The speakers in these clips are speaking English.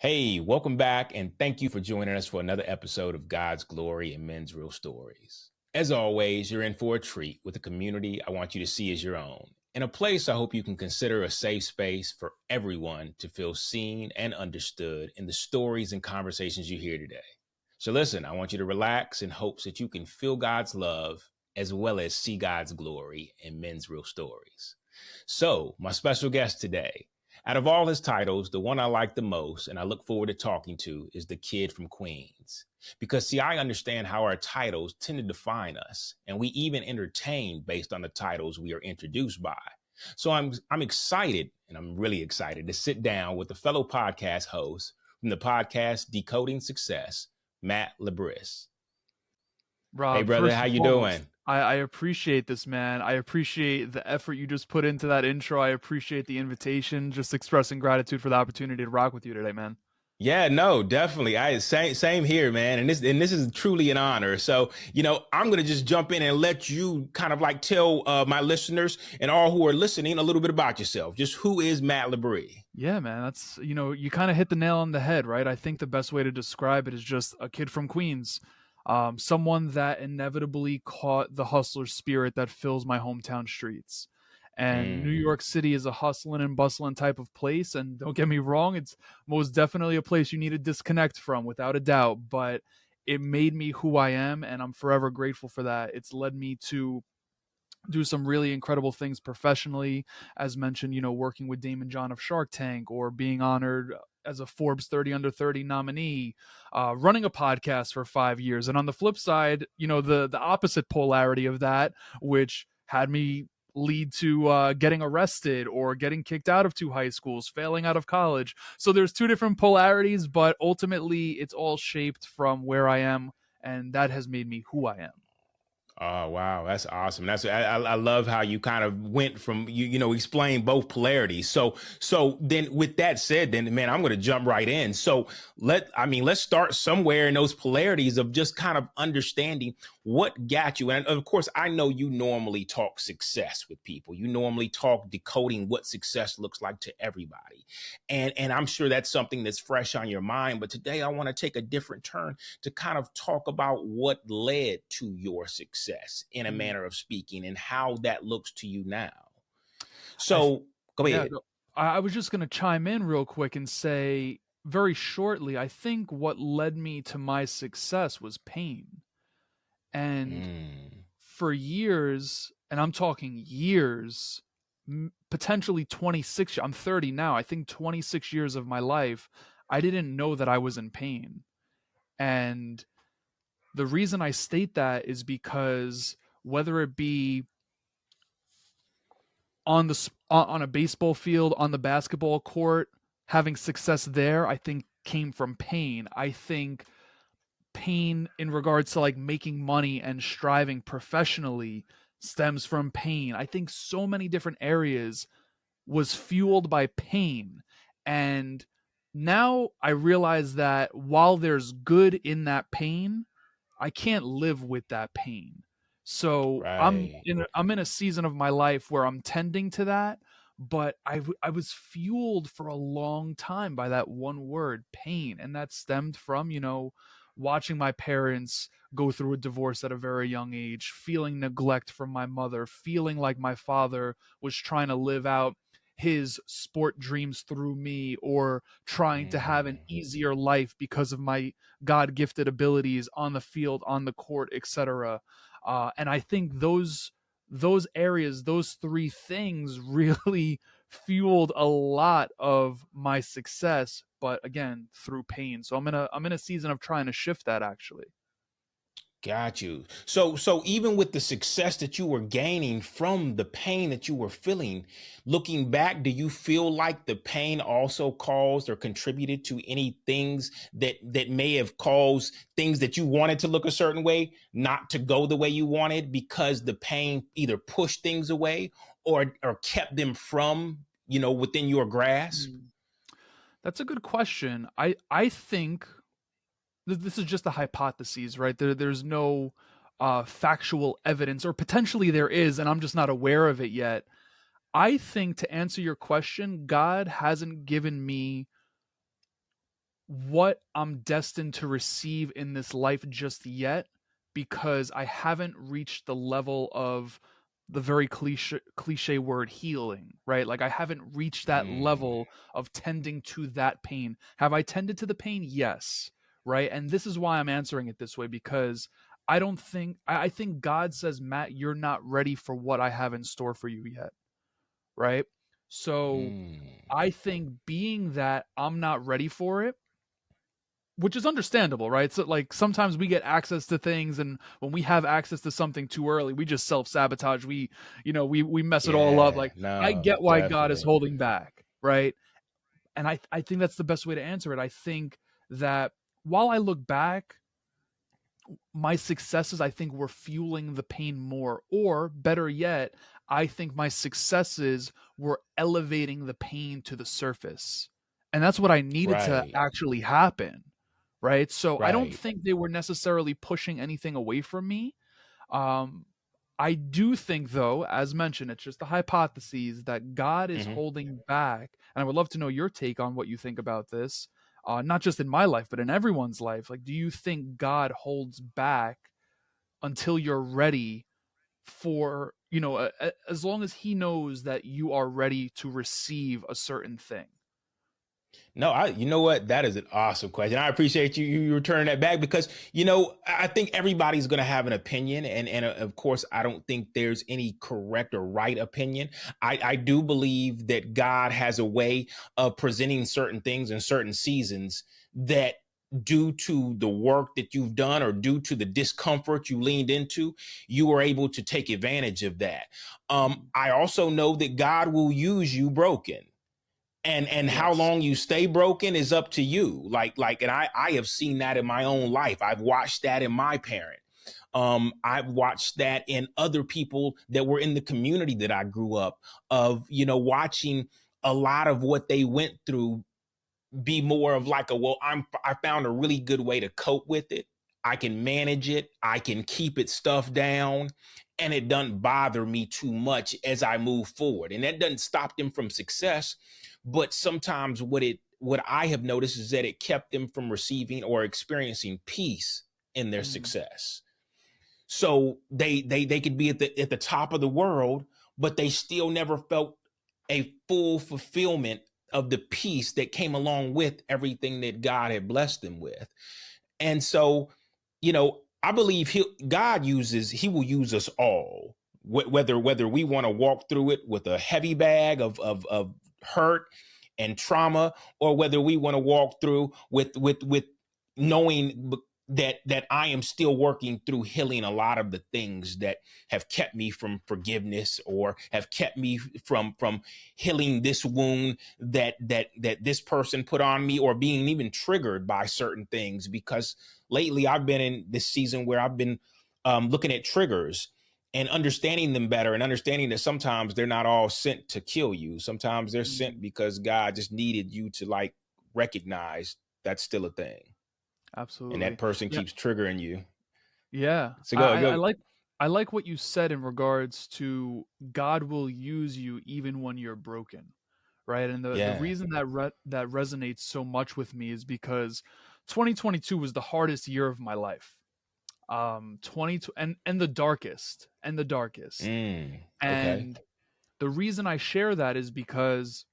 Hey, welcome back, and thank you for joining us for another episode of God's Glory and Men's Real Stories. As always, you're in for a treat with a community I want you to see as your own, and a place I hope you can consider a safe space for everyone to feel seen and understood in the stories and conversations you hear today. So listen, I want you to relax in hopes that you can feel God's love as well as see God's glory in men's real stories. So, my special guest today, out of all his titles, the one I like the most and I look forward to talking to is the Kid from Queens. Because, see, I understand how our titles tend to define us, and we even entertain based on the titles we are introduced by. So I'm excited, and I'm really excited to sit down with a fellow podcast host from the podcast Decoding Success, Matt Lebris. Hey, Rob, brother, first how and you foremost, doing? I appreciate this, man. I appreciate the effort you just put into that intro. I appreciate the invitation. Just expressing gratitude for the opportunity to rock with you today, man. Yeah, no, definitely. Same here, man. And this is truly an honor. So, I'm gonna just jump in and let you kind of like tell my listeners and all who are listening a little bit about yourself. Just who is Matt Lebris? Yeah, man. That's, you kind of hit the nail on the head, right? I think the best way to describe it is just a kid from Queens. Someone that inevitably caught the hustler spirit that fills my hometown streets. And New Mm. York City is a hustling and bustling type of place. And don't get me wrong, it's most definitely a place you need to disconnect from, without a doubt. But it made me who I am, and I'm forever grateful for that. It's led me to do some really incredible things professionally, as mentioned, working with Damon John of Shark Tank, or being honored as a Forbes 30 under 30 nominee, running a podcast for 5 years. And on the flip side, the opposite polarity of that, which had me lead to getting arrested or getting kicked out of 2 high schools, failing out of college. So there's two different polarities, but ultimately it's all shaped from where I am, and that has made me who I am. Oh, wow, that's awesome. I love how you kind of went from explain both polarities. So then with that said, then man, I'm going to jump right in. So let's start somewhere in those polarities of just kind of understanding what got you. And of course, I know you normally talk success with people. You normally talk decoding what success looks like to everybody. And I'm sure that's something that's fresh on your mind. But today I want to take a different turn to kind of talk about what led to your success in a manner of speaking and how that looks to you now. So go Yeah, ahead. no, I was just going to chime in real quick and say very shortly, I think what led me to my success was pain. And Mm, for years, and I'm talking years, potentially 26, I'm 30 now, I think 26 years of my life, I didn't know that I was in pain. And the reason I state that is because whether it be on a baseball field, on the basketball court, having success there, I think came from pain. I think pain in regards to like making money and striving professionally stems from pain. I think so many different areas was fueled by pain. And now I realize that while there's good in that pain, I can't live with that pain. So right. I'm in a season of my life where I'm tending to that, but I was fueled for a long time by that one word, pain, and that stemmed from, watching my parents go through a divorce at a very young age, feeling neglect from my mother, feeling like my father was trying to live out his sport dreams through me, or trying to have an Mm, easier life because of my God gifted abilities on the field, on the court, etc. And I think those areas, those three things, really fueled a lot of my success. But again, through pain. So I'm in a season of trying to shift that, actually. got you. So even with the success that you were gaining from the pain that you were feeling, looking back, do you feel like the pain also caused or contributed to any things that may have caused things that you wanted to look a certain way, not to go the way you wanted because the pain either pushed things away or kept them from, within your grasp? Mm. That's a good question. I think this is just a hypothesis, right? There's no factual evidence, or potentially there is, and I'm just not aware of it yet. I think, to answer your question, God hasn't given me what I'm destined to receive in this life just yet, because I haven't reached the level of the very cliche word healing, right? Like I haven't reached that Mm, level of tending to that pain. Have I tended to the pain? Yes, right? And this is why I'm answering it this way, because I don't think I think God says, Matt, you're not ready for what I have in store for you yet, right? So mm. I think being that I'm not ready for it, which is understandable, right? So like sometimes we get access to things, and when we have access to something too early, we just self-sabotage. We mess it all up. Yeah, Like I no, get why God is definitely. holding back, right? And I think that's the best way to answer it. I think that while I look back, my successes I think were fueling the pain more, or better yet, I think my successes were elevating the pain to the surface. And that's what I needed to Right, actually happen, right? So I don't right. think they were necessarily pushing anything away from me. um, I do think, though, as mentioned, it's just a hypothesis that God is Hmm. holding back. And I would love to know your take on what you think about this, not just in my life, but in everyone's life. Like, do you think God holds back until you're ready for, as long as he knows that you are ready to receive a certain thing? No, you know what? That is an awesome question. I appreciate you returning that back because, I think everybody's going to have an opinion. And of course, I don't think there's any correct or right opinion. I do believe that God has a way of presenting certain things in certain seasons that, due to the work that you've done or due to the discomfort you leaned into, you were able to take advantage of that. Mm. I also know that God will use you broken, and how Yes. long you stay broken is up to you. And I have seen that in my own life. I've watched that in my parent. I've watched that in other people that were in the community that I grew up, of watching a lot of what they went through be more of like I found a really good way to cope with it. I can manage it. I can keep it stuff down, and it doesn't bother me too much as I move forward. And that doesn't stop them from success, but sometimes what I have noticed is that it kept them from receiving or experiencing peace in their Mm. success. So they could be at the top of the world, but they still never felt a full fulfillment of the peace that came along with everything that God had blessed them with. And so, I believe he will use us all, whether we want to walk through it with a heavy bag of hurt and trauma, or whether we want to walk through with knowing that I am still working through healing a lot of the things that have kept me from forgiveness, or have kept me from healing this wound that this person put on me, or being even triggered by certain things. Because lately I've been in this season where I've been looking at triggers and understanding them better, and understanding that sometimes they're not all sent to kill you. Sometimes they're sent Mm. because God just needed you to recognize that's still a thing, and that Absolutely. person Yeah. keeps triggering you. Yeah. So I, go I, I go. like I like what you said in regards to God will use you even when you're broken, right? And the Yeah. reason that resonates so much with me is because 2022 was the hardest year of my life. 20 and the darkest. Okay. And the reason I share that is because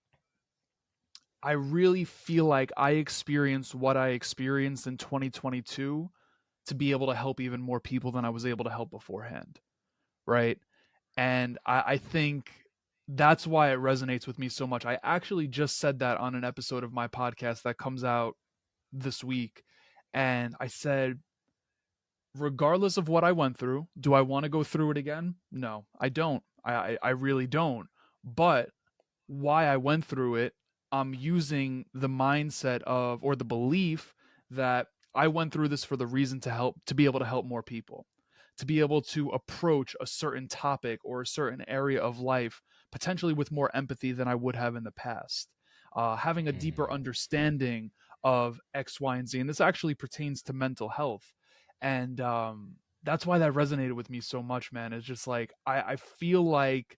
I really feel like I experienced what I experienced in 2022 to be able to help even more people than I was able to help beforehand, right? And I think that's why it resonates with me so much. I actually just said that on an episode of my podcast that comes out this week. And I said, regardless of what I went through, do I want to go through it again? No, I don't. I really don't. But why I went through it, I'm using the mindset of, or the belief that I went through this for the reason to be able to help more people, to be able to approach a certain topic or a certain area of life potentially with more empathy than I would have in the past, having a deeper Mm. understanding of X, Y, and Z. And this actually pertains to mental health. And that's why that resonated with me so much, man. It's just like, I feel like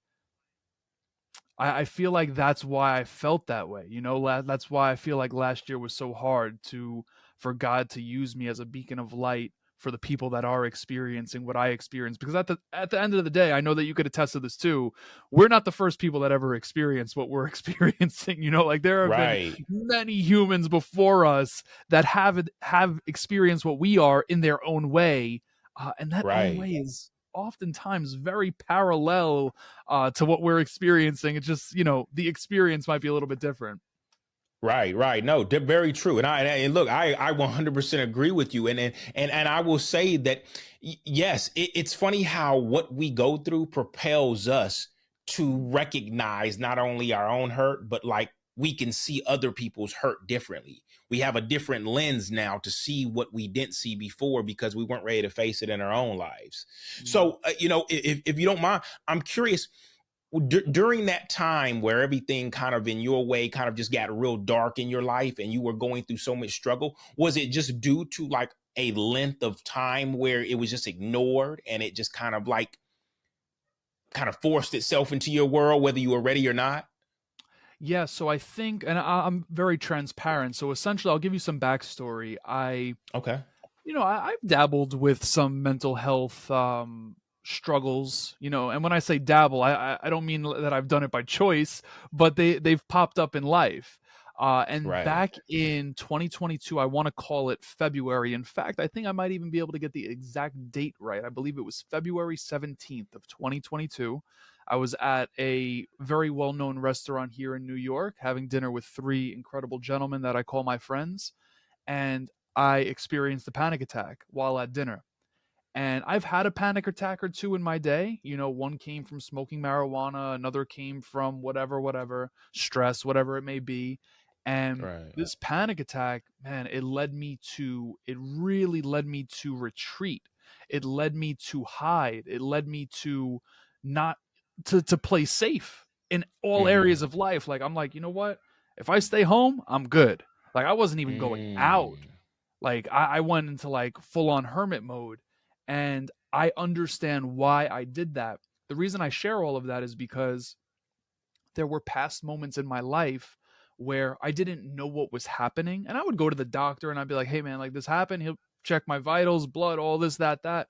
I feel like that's why I felt that way. That's why I feel like last year was so hard for God to use me as a beacon of light for the people that are experiencing what I experienced. Because at the end of the day, I know that you could attest to this too. We're not the first people that ever experienced what we're experiencing. Like there have been Right, many humans before us that have experienced what we are in their own way, and that own way right. is oftentimes very parallel to what we're experiencing. It's just the experience might be a little bit different. Right, right. No, they're very true. And look, I 100% agree with you. And I will say that yes, it's funny how what we go through propels us to recognize not only our own hurt, but like we can see other people's hurt differently. We have a different lens now to see what we didn't see before because we weren't ready to face it in our own lives. Mm. So, if you don't mind, I'm curious during that time where everything kind of in your way kind of just got real dark in your life and you were going through so much struggle, was it just due to like a length of time where it was just ignored and it just kind of like kind of forced itself into your world whether you were ready or not? Yeah, so I think, and I'm very transparent. So essentially, I'll give you some backstory. Okay. I've dabbled with some mental health struggles, and when I say dabble, I don't mean that I've done it by choice, but they've popped up in life. And Right. back in 2022, I want to call it February. In fact, I think I might even be able to get the exact date right. I believe it was February 17th of 2022. I was at a very well-known restaurant here in New York having dinner with three incredible gentlemen that I call my friends, and I experienced a panic attack while at dinner. And I've had a panic attack or two in my day. One came from smoking marijuana, another came from whatever, stress, whatever it may be. And Right. this panic attack, man, it really led me to retreat. It led me to hide. It led me to not to play safe in all areas Mm-hmm. of life. Like I'm like, you know what? If I stay home, I'm good. Like I wasn't even going out. Mm. Like I went into like full on hermit mode, and I understand why I did that. The reason I share all of that is because there were past moments in my life where I didn't know what was happening. And I would go to the doctor and I'd be like, hey, man, like this happened. He'll check my vitals, blood, all this, that.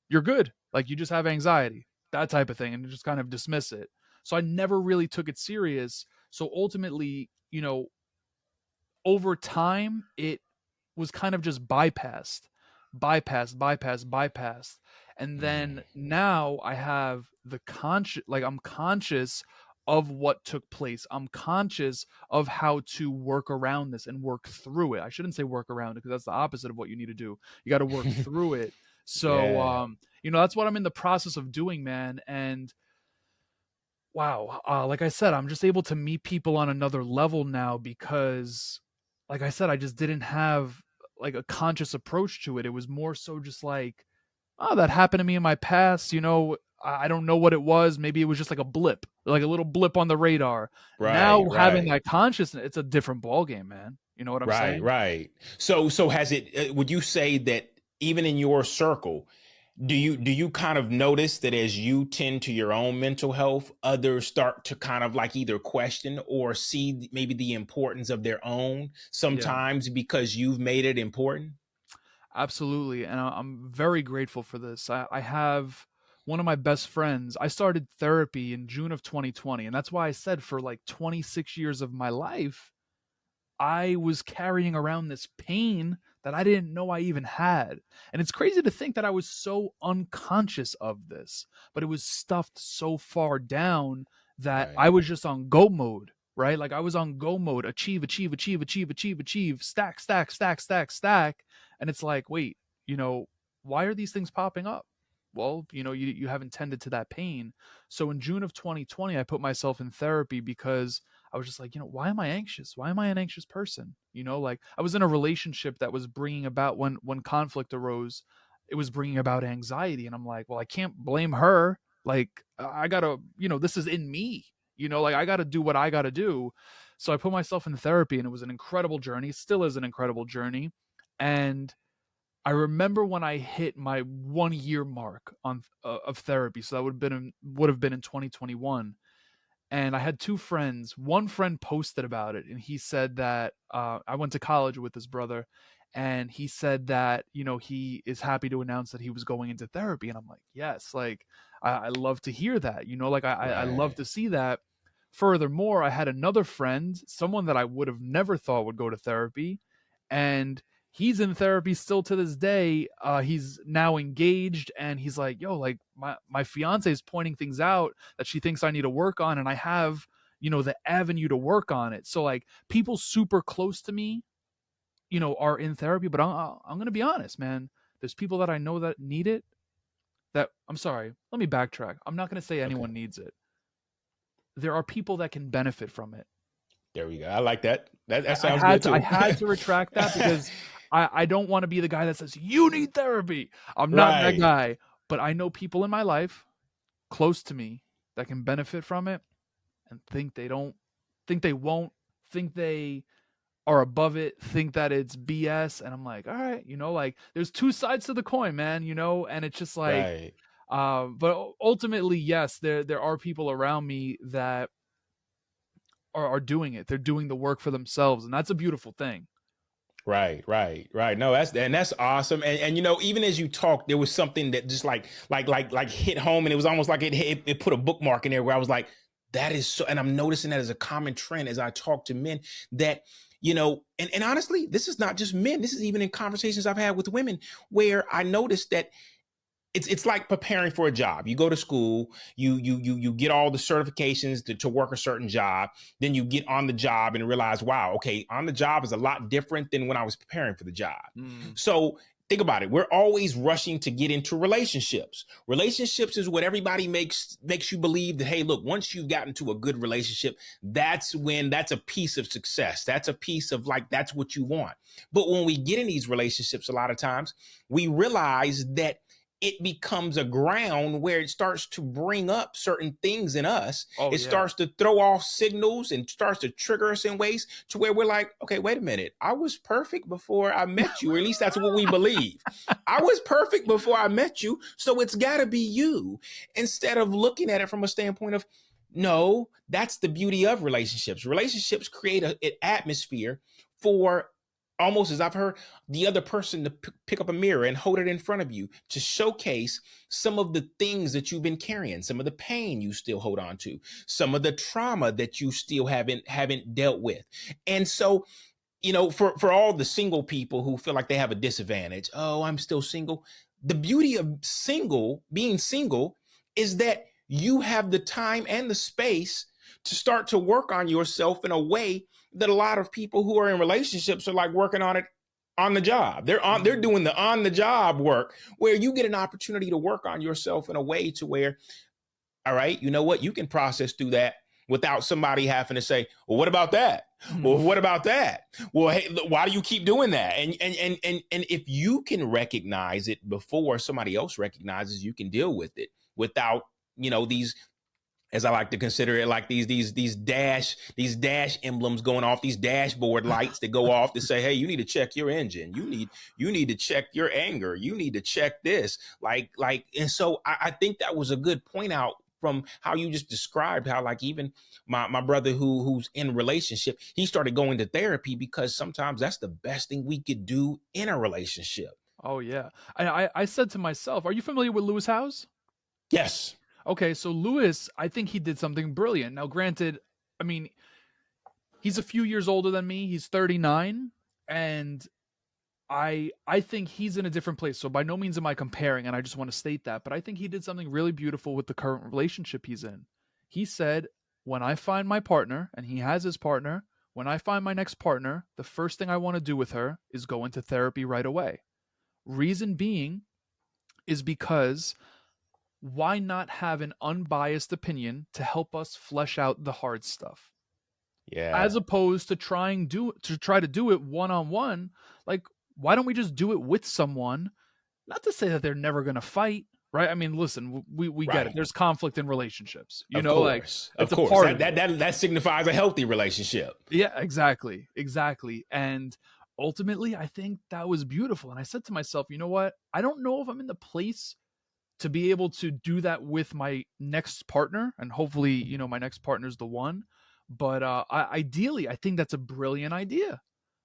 You're good. Like you just have anxiety, that type of thing. And just kind of dismiss it. So I never really took it serious. So ultimately, over time, it was kind of just bypassed. And Mm. then now I have I'm conscious of what took place. I'm conscious of how to work around this and work through it. I shouldn't say work around it because that's the opposite of what you need to do. You got to work through it. So, Yeah. that's what I'm in the process of doing, man. And wow, like I said, I'm just able to meet people on another level now because, like I said, I just didn't have like a conscious approach to it. It was more so just like, oh, that happened to me in my past. I don't know what it was. Maybe it was just like a blip, like a little blip on the radar. Right, Now having right. that consciousness, it's a different ball game, man. You know what I'm Right, saying? right. So has it would you say that even in your circle, do you kind of notice that as you tend to your own mental health, others start to kind of like either question or see maybe the importance of their own Yeah. sometimes because you've made it important? Absolutely. And I'm very grateful for this. I have one of my best friends. I started therapy in June of 2020. And that's why I said for like 26 years of my life, I was carrying around this pain that I didn't know I even had. And it's crazy to think that I was so unconscious of this, but it was stuffed so far down that I Right. was just on go mode, right? Like I was on go mode, achieve, stack, stack, stack, stack, stack. And it's like, wait, why are these things popping up? Well, you haven't tended to that pain. So in June of 2020, I put myself in therapy because I was just like, why am I anxious? Why am I an anxious person? Like I was in a relationship that was bringing about when conflict arose, it was bringing about anxiety, and I'm like, well, I can't blame her. Like I gotta, this is in me. Like I gotta do what I gotta do. So I put myself in therapy, and it was an incredible journey. Still is an incredible journey, and I remember when I hit my 1 year mark on of therapy. So that would have been in 2021, And I had two friends. One friend posted about it, and he said that I went to college with his brother, and he said that, you know, he is happy to announce that he was going into therapy. And I'm like, yes, like I love to hear that, you know, like I love Right. to see that. Furthermore, I had another friend, someone that I would have never thought would go to therapy, and he's in therapy still to this day. He's now engaged, and he's like, yo, like my fiance is pointing things out that she thinks I need to work on, and I have, you know, the avenue to work on it. So like people super close to me, you know, are in therapy, but I'm going to be honest, man. There's people that I know that need it. That I'm sorry, let me backtrack. I'm not going to say Okay. anyone needs it. There are people that can benefit from it. There we go. I like that. That I sounds had good to I too. had to retract that because I don't want to be the guy that says you need therapy. I'm not that Right. guy, but I know people in my life close to me that can benefit from it and think they don't, think they won't, think they are above it, think that it's BS. And I'm like, all right, you know, like there's two sides to the coin, man, you know, and it's just like, Right. but ultimately, yes, there are people around me that are doing it. They're doing the work for themselves, and that's a beautiful thing. Right, right, right. No, that's awesome. And you know, even as you talked, there was something that just like hit home, and it was almost like it put a bookmark in there where I was like, that is so. And I'm noticing that as a common trend as I talk to men that, you know, and honestly, this is not just men. This is even in conversations I've had with women where I noticed that it's like preparing for a job. You go to school, you get all the certifications to work a certain job, then you get on the job and realize, wow, okay, on the job is a lot different than when I was preparing for the job. Mm. So think about it. We're always rushing to get into relationships. Relationships is what everybody makes you believe that, hey, look, once you've gotten to a good relationship, that's a piece of success. That's a piece of like, that's what you want. But when we get in these relationships, a lot of times we realize that it becomes a ground where it starts to bring up certain things in us. Oh It yeah. starts to throw off signals and starts to trigger us in ways to where we're like, okay, wait a minute. I was perfect before I met you, or at least that's what we believe. I was perfect before I met you, so it's got to be you. Instead of looking at it from a standpoint of, no, that's the beauty of relationships. Relationships create an atmosphere for, almost as I've heard, the other person to pick up a mirror and hold it in front of you to showcase some of the things that you've been carrying, some of the pain you still hold on to, some of the trauma that you still haven't dealt with. And so, you know, for all the single people who feel like they have a disadvantage, oh, I'm still single. The beauty of being single is that you have the time and the space to start to work on yourself in a way that a lot of people who are in relationships are like working on it on the job. They're Mm. doing the on the job work where you get an opportunity to work on yourself in a way to where, all right, you know what, you can process through that without somebody having to say, well, what about that? Well, Mm. what about that? Well, hey, why do you keep doing that? And if you can recognize it before somebody else recognizes, you can deal with it without, you know, these, as I like to consider it, like these dash emblems going off, these dashboard lights that go off to say, hey, you need to check your engine. You need to check your anger. You need to check this. And so I think that was a good point out from how you just described how, like, even my brother who's in a relationship, he started going to therapy because sometimes that's the best thing we could do in a relationship. Oh yeah. I said to myself, are you familiar with Lewis Howes? Yes. Okay, so Lewis, I think he did something brilliant. Now, granted, I mean, he's a few years older than me. He's 39, and I think he's in a different place. So by no means am I comparing, and I just want to state that, but I think he did something really beautiful with the current relationship he's in. He said, "When I find my partner, and he has his partner, when I find my next partner, the first thing I want to do with her is go into therapy right away." Reason being is because why not have an unbiased opinion to help us flesh out the hard stuff? As Yeah. opposed to try to do it one on one. Like, why don't we just do it with someone? Not to say that they're never going to fight, right? I mean, listen, we get it. Right. There's conflict in relationships, Of like course, of it's a course. part That of that it. that signifies a healthy relationship. Yeah, exactly. And ultimately, I think that was beautiful. And I said to myself, you know what? I don't know if I'm in the place to be able to do that with my next partner, and hopefully, you know, my next partner's the one. But ideally, I think that's a brilliant idea.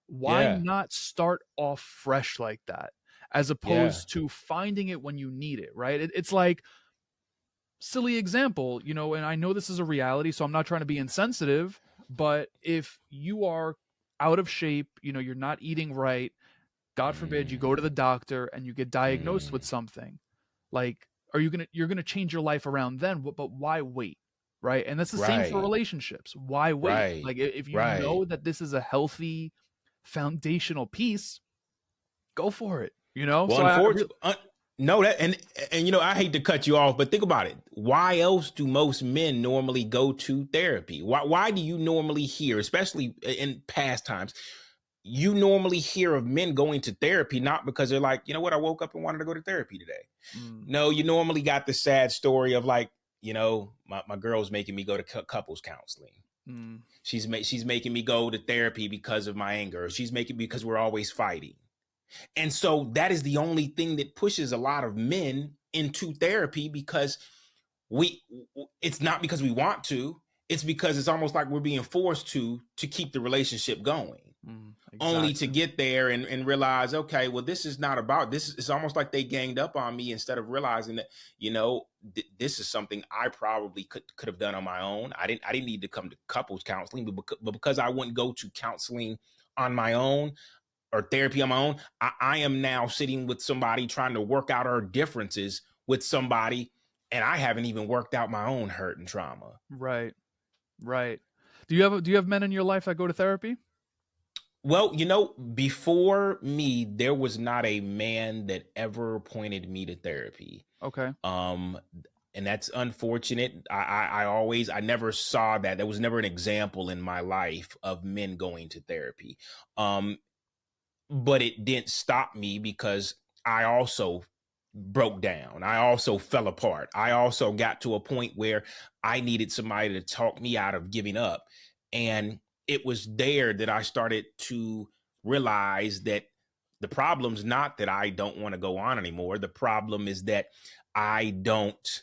Why Yeah. not start off fresh like that, as Yeah. opposed to finding it when you need it, right? It's like, silly example, you know, and I know this is a reality, so I'm not trying to be insensitive, but if you are out of shape, you know, you're not eating right, God forbid you Mm, go to the doctor and you get diagnosed with mm. something, like, are you gonna you're gonna change your life around then? But why wait, right? And that's the same for Right. relationships. Why wait? Right. Like, if you Right. know that this is a healthy foundational piece, go for it. You know. Well, So I really, unfortunately, no, that and you know, I hate to cut you off, but think about it. Why else do most men normally go to therapy? Why do you normally hear, especially in past times, you normally hear of men going to therapy not because they're like, you know what, I woke up and wanted to go to therapy today. mm, No, you normally got the sad story of like, you know, my girl's making me go to couples counseling. mm, She's making me go to therapy because of my anger. She's making because we're always fighting. And so that is the only thing that pushes a lot of men into therapy, because we it's not because we want to, it's because it's almost like we're being forced to keep the relationship going, only to exactly. get there and realize, okay, well, this is not about this. It's almost like they ganged up on me instead of realizing that, you know, this is something I probably could have done on my own. I didn't need to come to couples counseling, but because I wouldn't go to counseling on my own or therapy on my own, I am now sitting with somebody trying to work out our differences with somebody, and I haven't even worked out my own hurt and trauma. Right. Right. Do you have men in your life that go to therapy? Well, you know, before me, there was not a man that ever pointed me to therapy. Okay. Um, and that's unfortunate. I never saw that. There was never an example in my life of men going to therapy. Um, but it didn't stop me because I also broke down. I also fell apart. I also got to a point where I needed somebody to talk me out of giving up. And it was there that I started to realize that the problem's not that I don't want to go on anymore. The problem is that I don't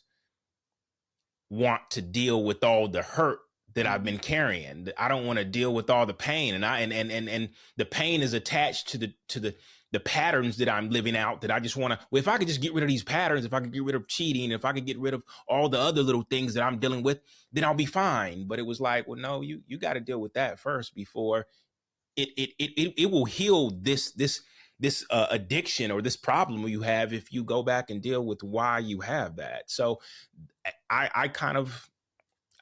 want to deal with all the hurt that I've Mm, been carrying. I don't want to deal with all the pain, and and the pain is attached to the patterns that I'm living out, that I just want to, well, if I could just get rid of these patterns, if I could get rid of cheating, if I could get rid of all the other little things that I'm dealing with, then I'll be fine. But it was like, well, no, you got to deal with that first before it will heal this addiction or this problem you have, if you go back and deal with why you have that. So I kind of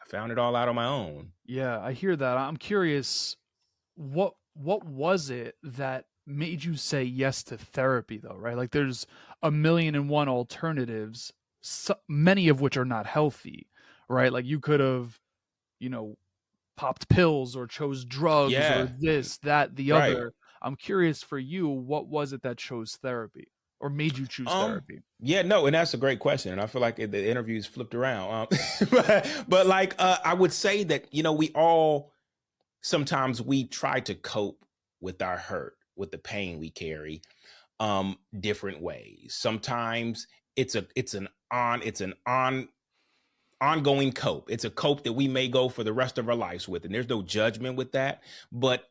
found it all out on my own. yeah, I hear that. I'm curious, what was it that made you say yes to therapy though, right? Like, there's a million and one alternatives, many of which are not healthy, right? Like, you could have, you know, popped pills or chose drugs or Yeah, this, that, the right. other. I'm curious for you, what was it that chose therapy or made you choose Um, therapy? yeah, no, and that's a great question, and I feel like the interview's flipped around. But like, I would say that, you know, we all sometimes we try to cope with our hurt, with the pain we carry, different ways. Sometimes it's an ongoing cope. It's a cope that we may go for the rest of our lives with, and there's no judgment with that. But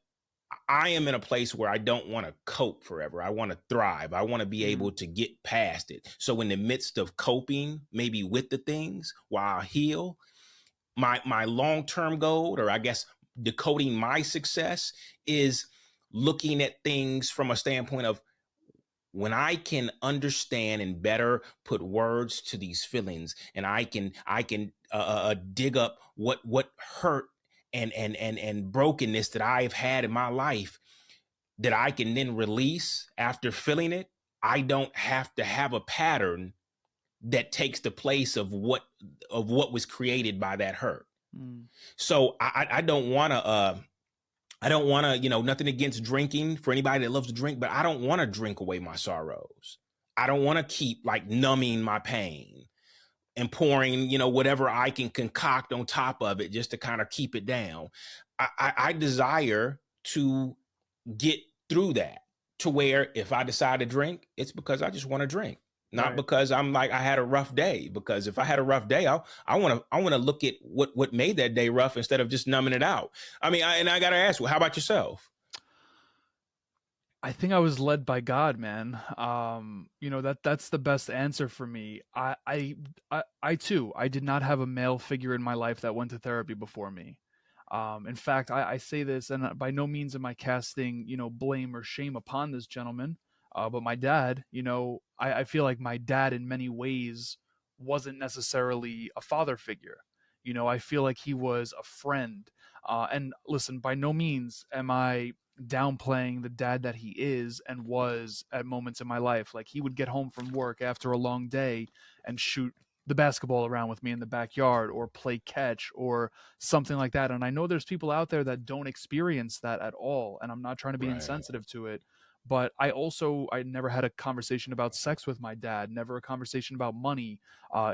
I am in a place where I don't want to cope forever. I want to thrive. I want to be Mm, able to get past it. So in the midst of coping, maybe with the things while I heal, my long-term goal, or I guess decoding my success, is looking at things from a standpoint of, when I can understand and better put words to these feelings, and I can dig up what hurt and brokenness that I've had in my life, that I can then release after feeling it. I don't have to have a pattern that takes the place of what was created by that hurt. mm, So I don't want to, nothing against drinking for anybody that loves to drink, but I don't want to drink away my sorrows. I don't want to keep like numbing my pain and pouring, whatever I can concoct on top of it just to kind of keep it down. I desire to get through that, to where if I decide to drink, it's because I just want to drink. not Right. because I'm like I had a rough day. Because if I had a rough day, I want to look at what made that day rough instead of just numbing it out. I mean, and I gotta ask, well, how about yourself? I think I was led by God, man. That's the best answer for me. I too, I did not have a male figure in my life that went to therapy before me. In fact, I say this, and by no means am I casting, blame or shame upon this gentleman. But my dad, I feel like my dad in many ways wasn't necessarily a father figure. I feel like he was a friend. And listen, by no means am I downplaying the dad that he is and was at moments in my life. Like he would get home from work after a long day and shoot the basketball around with me in the backyard or play catch or something like that. And I know there's people out there that don't experience that at all. And I'm not trying to be Right. insensitive to it. But I never had a conversation about sex with my dad, never a conversation about money.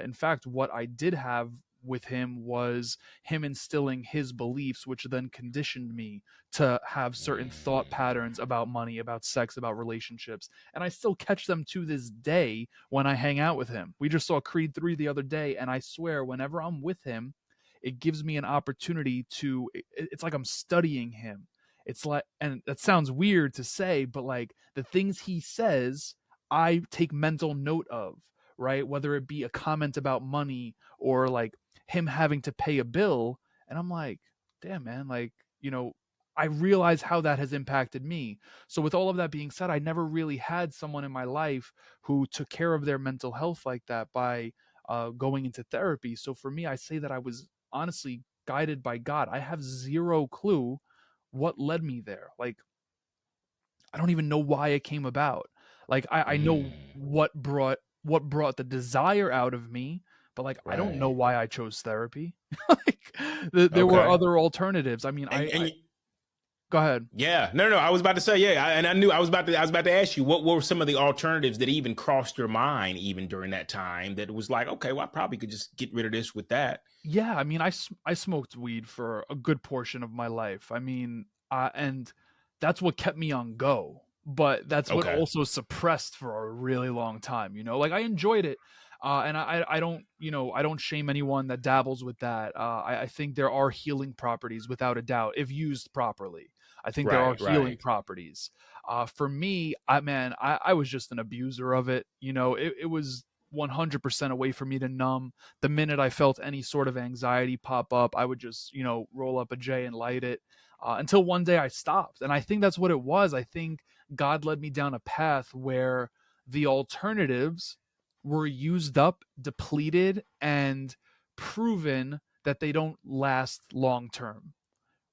In fact, what I did have with him was him instilling his beliefs, which then conditioned me to have certain thought Mm, patterns about money, about sex, about relationships. And I still catch them to this day when I hang out with him. We just saw Creed 3 the other day, and I swear, whenever I'm with him, it gives me an opportunity to, it's like I'm studying him. It's like, and that sounds weird to say, but like the things he says, I take mental note of, right? Whether it be a comment about money or like him having to pay a bill. And I'm like, damn, man, like, I realize how that has impacted me. So, with all of that being said, I never really had someone in my life who took care of their mental health like that by going into therapy. So, for me, I say that I was honestly guided by God. I have zero clue what led me there. Like, I don't even know why it came about. Like, I know mm, what brought the desire out of me, but like I don't know right. why I chose therapy. Like there were Okay. other alternatives. I mean, I And go ahead. yeah, no. I was about to say, yeah, and I knew I was about to ask you what were some of the alternatives that even crossed your mind even during that time that was like, okay, well, I probably could just get rid of this with that. Yeah, I mean, I smoked weed for a good portion of my life. I mean, and that's what kept me on go. But that's what Okay. also suppressed for a really long time. Like I enjoyed it, and I don't I don't shame anyone that dabbles with that. I think there are healing properties without a doubt if used properly. I think there are Right. healing Right. properties. For me, I was just an abuser of it. It was 100% a way for me to numb. The minute I felt any sort of anxiety pop up, I would just, roll up a J and light it until one day I stopped. And I think that's what it was. I think God led me down a path where the alternatives were used up, depleted, and proven that they don't last long term.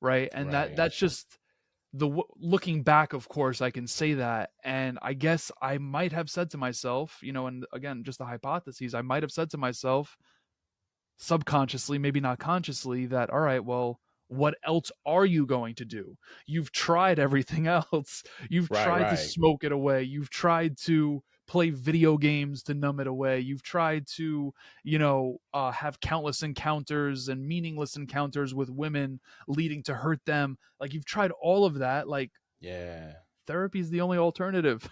Right. And Right. that's just looking back, of course, I can say that. And I guess I might have said to myself, and again, just the hypotheses, I might have said to myself, subconsciously, maybe not consciously, that, all right, well, what else are you going to do? You've tried everything else. You've Right. tried to Right. smoke it away. You've tried to play video games to numb it away. You've tried to, have countless encounters and meaningless encounters with women leading to hurt them. Like you've tried all of that. Like Yeah. therapy is the only alternative,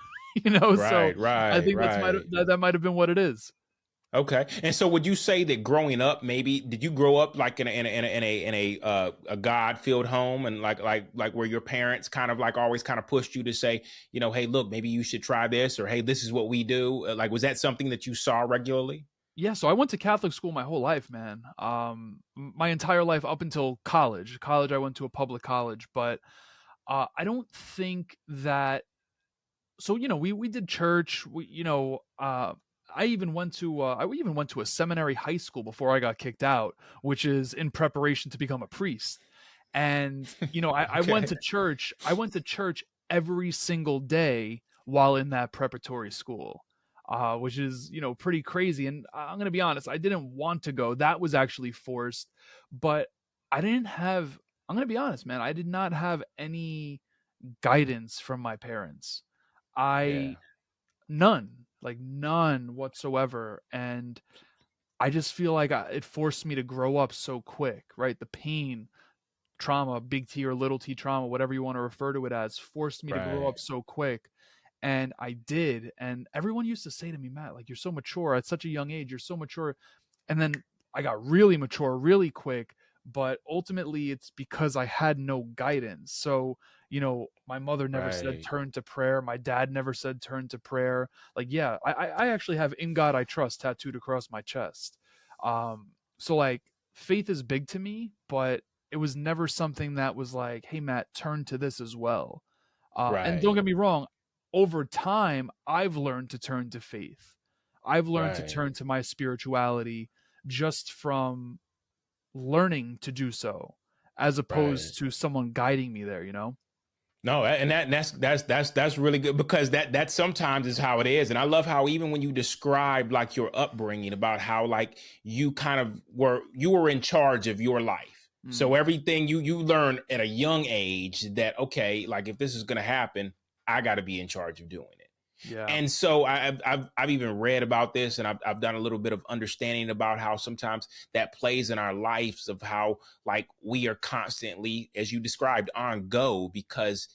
So Right. I Right. think Right. that might have been what it is. Okay. And so would you say that growing up, maybe did you grow up like in a God-filled home and like where your parents kind of like always kind of pushed you to say, hey, look, maybe you should try this, or hey, this is what we do. Like, was that something that you saw regularly? Yeah, so I went to Catholic school my whole life, man. My entire life up until college. College, I went to a public college, but I don't think that. So we did church. I even went to a seminary high school before I got kicked out, which is in preparation to become a priest. And I went Okay. to church. I went to church every single day while in that preparatory school, which is pretty crazy. And I'm gonna be honest, I didn't want to go. That was actually forced, but I didn't have. I'm gonna be honest, man. I did not have any guidance from my parents. I Yeah. None, like none whatsoever. And I just feel like it forced me to grow up so quick, right? The pain, trauma, big T or little t trauma, whatever you want to refer to it as, forced me to grow Right. up so quick. And I did. And everyone used to say to me, Matt, like, you're so mature at such a young age. You're so mature. And then I got really mature really quick. But ultimately, it's because I had no guidance. So, my mother never said Right. turn to prayer. My dad never said turn to prayer. Like, yeah, I actually have "In God I Trust" tattooed across my chest. So like, faith is big to me, but it was never something that was like, hey, Matt, turn to this as well. And don't Right. get me wrong, over time, I've learned to turn to faith. I've learned to Right. turn to my spirituality just from learning to do so, as Right. opposed to someone guiding me there, No, and that's really good, because that sometimes is how it is. And I love how, even when you describe like your upbringing, about how like you kind of were in charge of your life. So Mm, everything you learn at a young age, that okay, like if this is going to happen, I got to be in charge of doing it. yeah. And so I've even read about this, and I've done a little bit of understanding about how sometimes that plays in our lives, of how like we are constantly, as you described, on go, because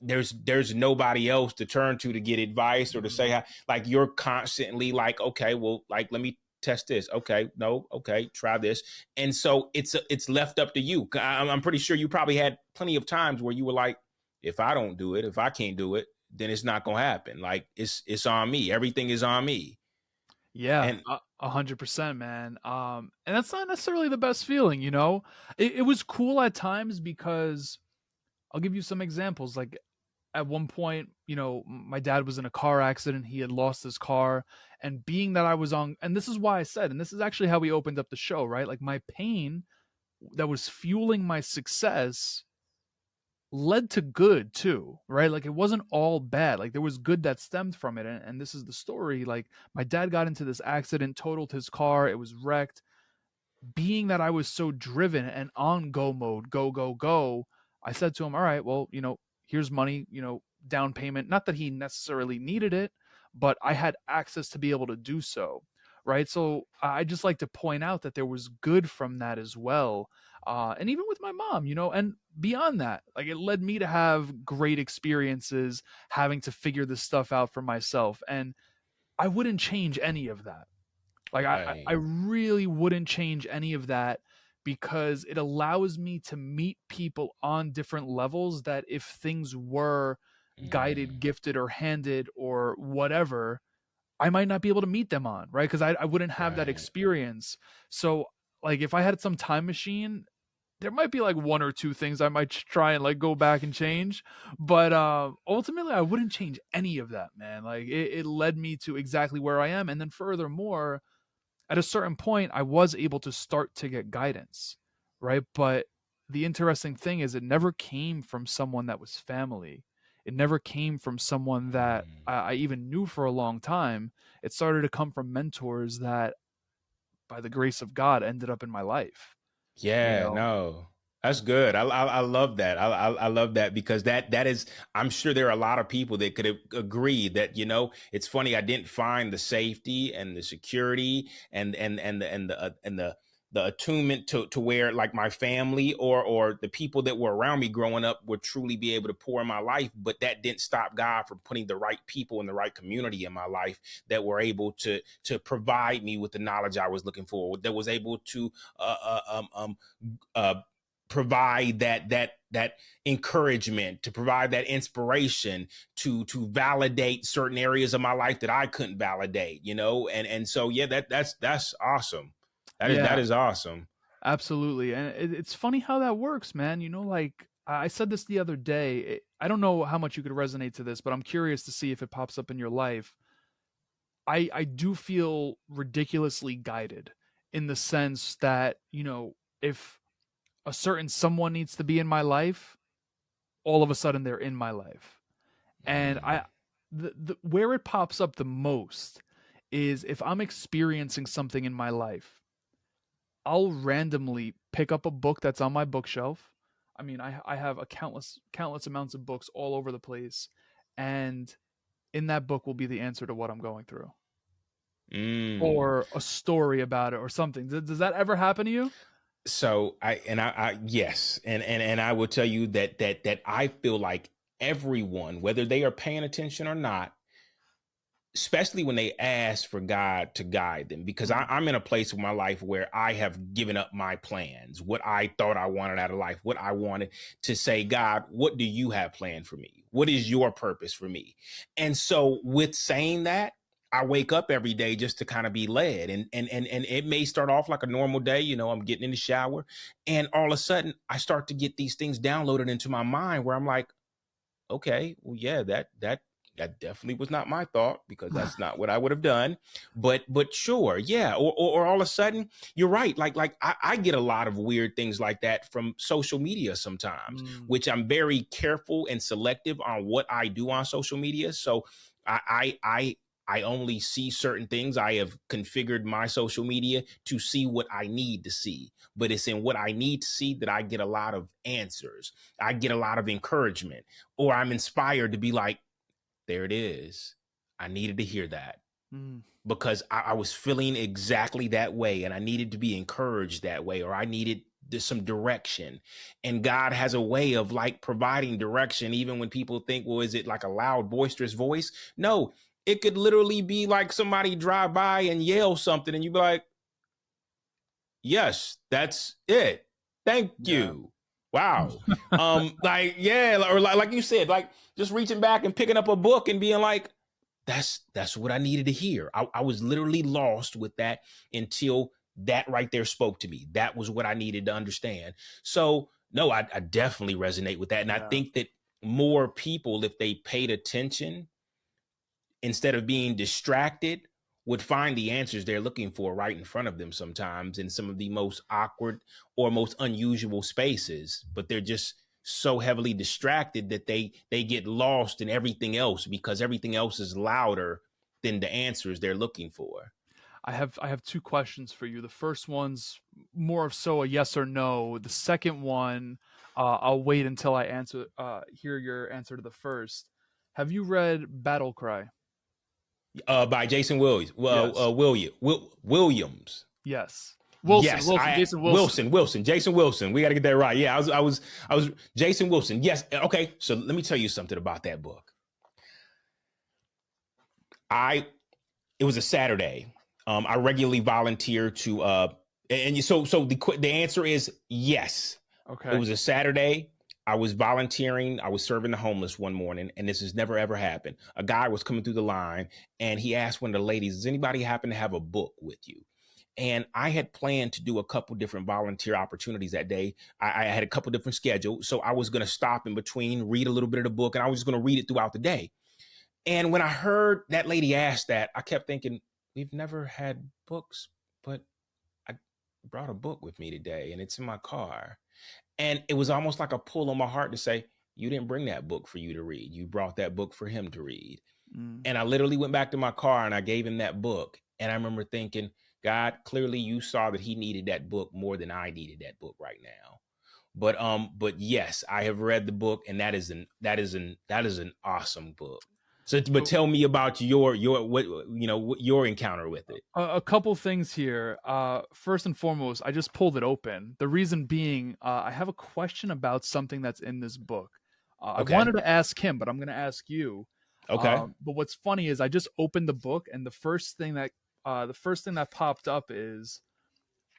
there's nobody else to turn to get advice, or to say Mm, how, like you're constantly like, okay, well, like let me test this. Okay, no, okay, try this. And so it's left up to you. I'm pretty sure you probably had plenty of times where you were like, if I don't do it, if I can't do it, then it's not gonna happen. Like it's on me. Everything is on me. yeah, And 100%, man. And that's not necessarily the best feeling, It was cool at times because I'll give you some examples. Like, at one point, my dad was in a car accident. He had lost his car. And being that I was on, and this is why I said, and this is actually how we opened up the show, right? Like, my pain that was fueling my success led to good too, right? Like, it wasn't all bad. Like, there was good that stemmed from it. And this is the story. Like, my dad got into this accident, totaled his car, it was wrecked. Being that I was so driven and on go mode, go, go, go, I said to him, all right, well, here's money, down payment. Not that he necessarily needed it, but I had access to be able to do so. Right. So I just like to point out that there was good from that as well. And even with my mom, and beyond that, like, it led me to have great experiences having to figure this stuff out for myself. And I wouldn't change any of that. Like, I right. really wouldn't change any of that, because it allows me to meet people on different levels that, if things were guided, Mm, gifted, or handed, or whatever, I might not be able to meet them on, right? Because I wouldn't have that right. experience. So, like, if I had some time machine, there might be like one or two things I might try and like go back and change, but ultimately I wouldn't change any of that, man. Like, it led me to exactly where I am. And then furthermore, at a certain point, I was able to start to get guidance, right? But the interesting thing is, it never came from someone that was family. It never came from someone that Mm. I even knew for a long time. It started to come from mentors that, by the grace of God, ended up in my life, you Yeah, know? no, that's good. I love that. I love that, because that is. I'm sure there are a lot of people that could agree that, it's funny. I didn't find the safety and the security and the attunement to where like my family or the people that were around me growing up would truly be able to pour in my life. But that didn't stop God from putting the right people in the right community in my life that were able to provide me with the knowledge I was looking for. That was able to uh, uh, um, um, uh, provide that encouragement, to provide that inspiration, to validate certain areas of my life that I couldn't validate, and so yeah, that's awesome. That Yeah, is awesome. absolutely. And it's funny how that works, man. Like, I said this the other day. I don't know how much you could resonate to this, but I'm curious to see if it pops up in your life. I do feel ridiculously guided, in the sense that, if a certain someone needs to be in my life, all of a sudden they're in my life. And Mm, the where it pops up the most is if I'm experiencing something in my life. I'll randomly pick up a book that's on my bookshelf. I mean, I have a countless amounts of books all over the place, and in that book will be the answer to what I'm going through, mm. or a story about it, or something. Does that ever happen to you? So I yes, and I will tell you that I feel like everyone, whether they are paying attention or not, especially when they ask for God to guide them, because I'm in a place of my life where I have given up my plans, what I thought I wanted out of life, what I wanted to say, God, what do you have planned for me? What is your purpose for me? And so with saying that, I wake up every day just to kind of be led. And it may start off like a normal day. You know, I'm getting in the shower and all of a sudden I start to get these things downloaded into my mind where I'm like, okay, well, yeah, that definitely was not my thought, because that's not what I would have done. But sure, yeah. Or all of a sudden, you're right. Like I get a lot of weird things like that from social media sometimes, which I'm very careful and selective on what I do on social media. So I only see certain things. I have configured my social media to see what I need to see, but it's in what I need to see that I get a lot of answers. I get a lot of encouragement, or I'm inspired to be like, there it is. I needed to hear that because I was feeling exactly that way, and I needed to be encouraged that way, or I needed some direction. And God has a way of like providing direction, even when people think, well, is it like a loud, boisterous voice? No, it could literally be like somebody drive by and yell something, and you be like, yes, that's it. Thank you. Wow. Like, yeah, or like you said, like just reaching back and picking up a book and being like, that's what I needed to hear. I was literally lost with that until that right there spoke to me. That was what I needed to understand. So no, I definitely resonate with that. And I think that more people, if they paid attention instead of being distracted, would find the answers they're looking for right in front of them sometimes in some of the most awkward or most unusual spaces. But they're just so heavily distracted that they get lost in everything else, because everything else is louder than the answers they're looking for. I have two questions for you. The first one's more of so a yes or no. The second one, I'll wait until I hear your answer to the first. Have you read Battle Cry? By Jason Williams. Yes. Williams. Yes. Yes, Jason Wilson. Jason Wilson. We got to get that right. Yeah, I was Jason Wilson. Yes. Okay. So let me tell you something about that book. It was a Saturday. I regularly volunteer to, so the answer is yes. Okay. It was a Saturday. I was volunteering. I was serving the homeless one morning, and this has never ever happened. A guy was coming through the line, and he asked one of the ladies, "Does anybody happen to have a book with you?" And I had planned to do a couple different volunteer opportunities that day. I had a couple different schedules, so I was going to stop in between, read a little bit of the book, and I was just going to read it throughout the day. And when I heard that lady ask that, I kept thinking, we've never had books, but I brought a book with me today, and it's in my car. And it was almost like a pull on my heart to say, you didn't bring that book for you to read. You brought that book for him to read. And I literally went back to my car and I gave him that book. And I remember thinking, God, clearly you saw that he needed that book more than I needed that book right now. But yes, I have read the book, and that is an awesome book. So, but tell me about your encounter with it. A couple things here. First and foremost, I just pulled it open. The reason being, I have a question about something that's in this book. Okay. I wanted to ask him, but I'm going to ask you. Okay. But what's funny is I just opened the book, and the first thing that popped up is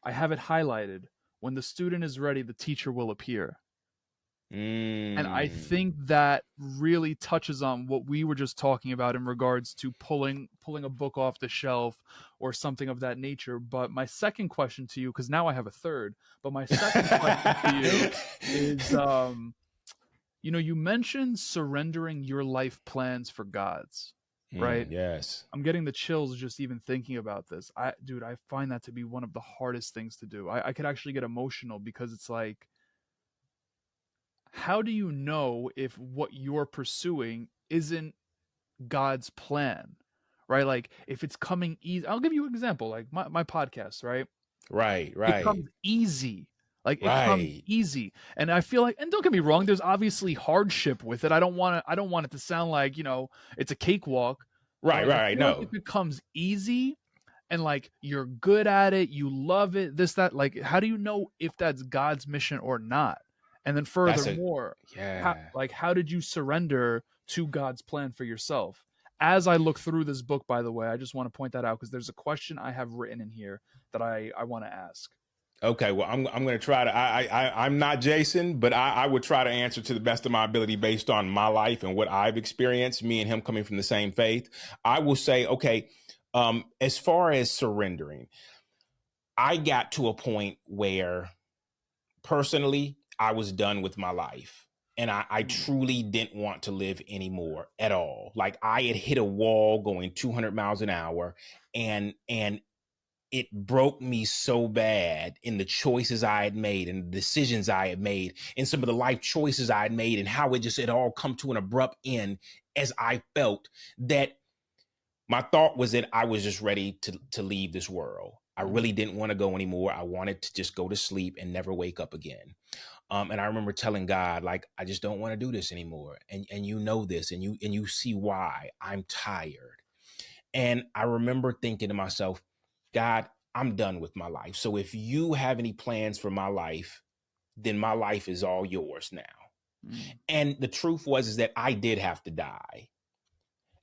I have it highlighted. When the student is ready, the teacher will appear. And I think that really touches on what we were just talking about in regards to pulling a book off the shelf or something of that nature. But my second question to you, because now I have a third, but my second question to you is, you mentioned surrendering your life plans for God's, right? Yes. I'm getting the chills just even thinking about this. I find that to be one of the hardest things to do. I could actually get emotional, because it's like, how do you know if what you're pursuing isn't God's plan, right? Like if it's coming easy, I'll give you an example, like my podcast, right? Right. It comes easy. Like it comes easy. And I feel like, and don't get me wrong, there's obviously hardship with it. I don't want it to sound like, it's a cakewalk. Right. No. Like if it comes easy and like you're good at it, you love it, this, that, like, how do you know if that's God's mission or not? And then furthermore, how did you surrender to God's plan for yourself as I look through this book, by the way, I just want to point that out because there's a question I have written in here that I want to ask. Okay, well, I'm going to try to. I'm not Jason, but I would try to answer to the best of my ability based on my life and what I've experienced. Me and him coming from the same faith, I will say, okay, as far as surrendering, I got to a point where, personally, I was done with my life. And I truly didn't want to live anymore at all. Like, I had hit a wall going 200 miles an hour, and it broke me so bad in the choices I had made and the decisions I had made and some of the life choices I had made and how it just had all come to an abrupt end, as I felt that my thought was that I was just ready to leave this world. I really didn't want to go anymore. I wanted to just go to sleep and never wake up again. And I remember telling God, like, I just don't want to do this anymore. And you know this, and you see why. I'm tired. And I remember thinking to myself, God, I'm done with my life. So if you have any plans for my life, then my life is all yours now. And the truth was is that I did have to die.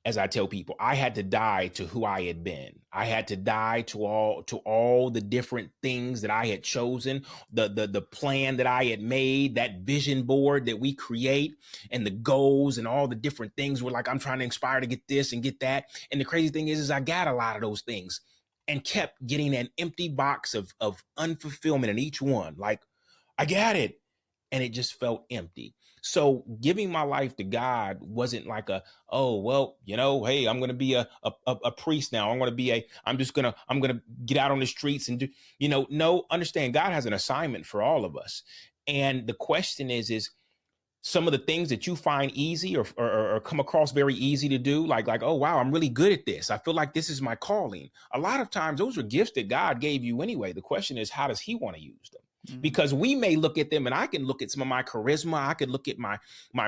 As I tell people, I had to die to who I had been. I had to die to all the different things that I had chosen, the plan that I had made, that vision board that we create, and the goals and all the different things were like, I'm trying to inspire to get this and get that. And the crazy thing is I got a lot of those things and kept getting an empty box of unfulfillment in each one. Like, I got it. And it just felt empty. So giving my life to God wasn't like oh, well, hey, I'm going to be a priest now. I'm going to get out on the streets and do, no, understand, God has an assignment for all of us. And the question is some of the things that you find easy or come across very easy to do, like, oh, wow, I'm really good at this. I feel like this is my calling. A lot of times those are gifts that God gave you anyway. The question is, how does he want to use them? Because we may look at them, and I can look at some of my charisma. I could look at my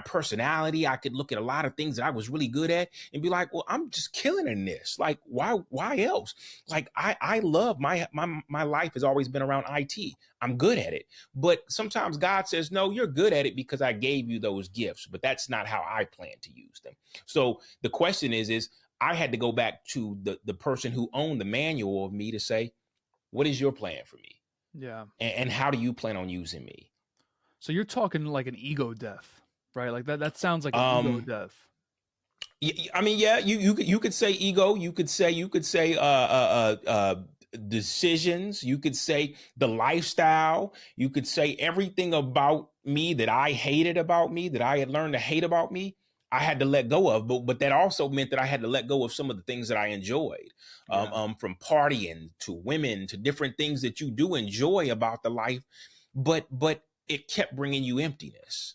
personality. I could look at a lot of things that I was really good at and be like, well, I'm just killing in this. Like, why else? Like, I love my life has always been around IT. I'm good at it. But sometimes God says, no, you're good at it because I gave you those gifts, but that's not how I plan to use them. So the question is I had to go back to the person who owned the manual of me to say, what is your plan for me? Yeah. And how do you plan on using me? So you're talking like an ego death, right? Like that sounds like an ego death. I mean, yeah, you could say ego. You could say decisions. You could say the lifestyle. You could say everything about me that I hated about me, that I had learned to hate about me, I had to let go of. But that also meant that I had to let go of some of the things that I enjoyed, from partying to women to different things that you do enjoy about the life. But it kept bringing you emptiness.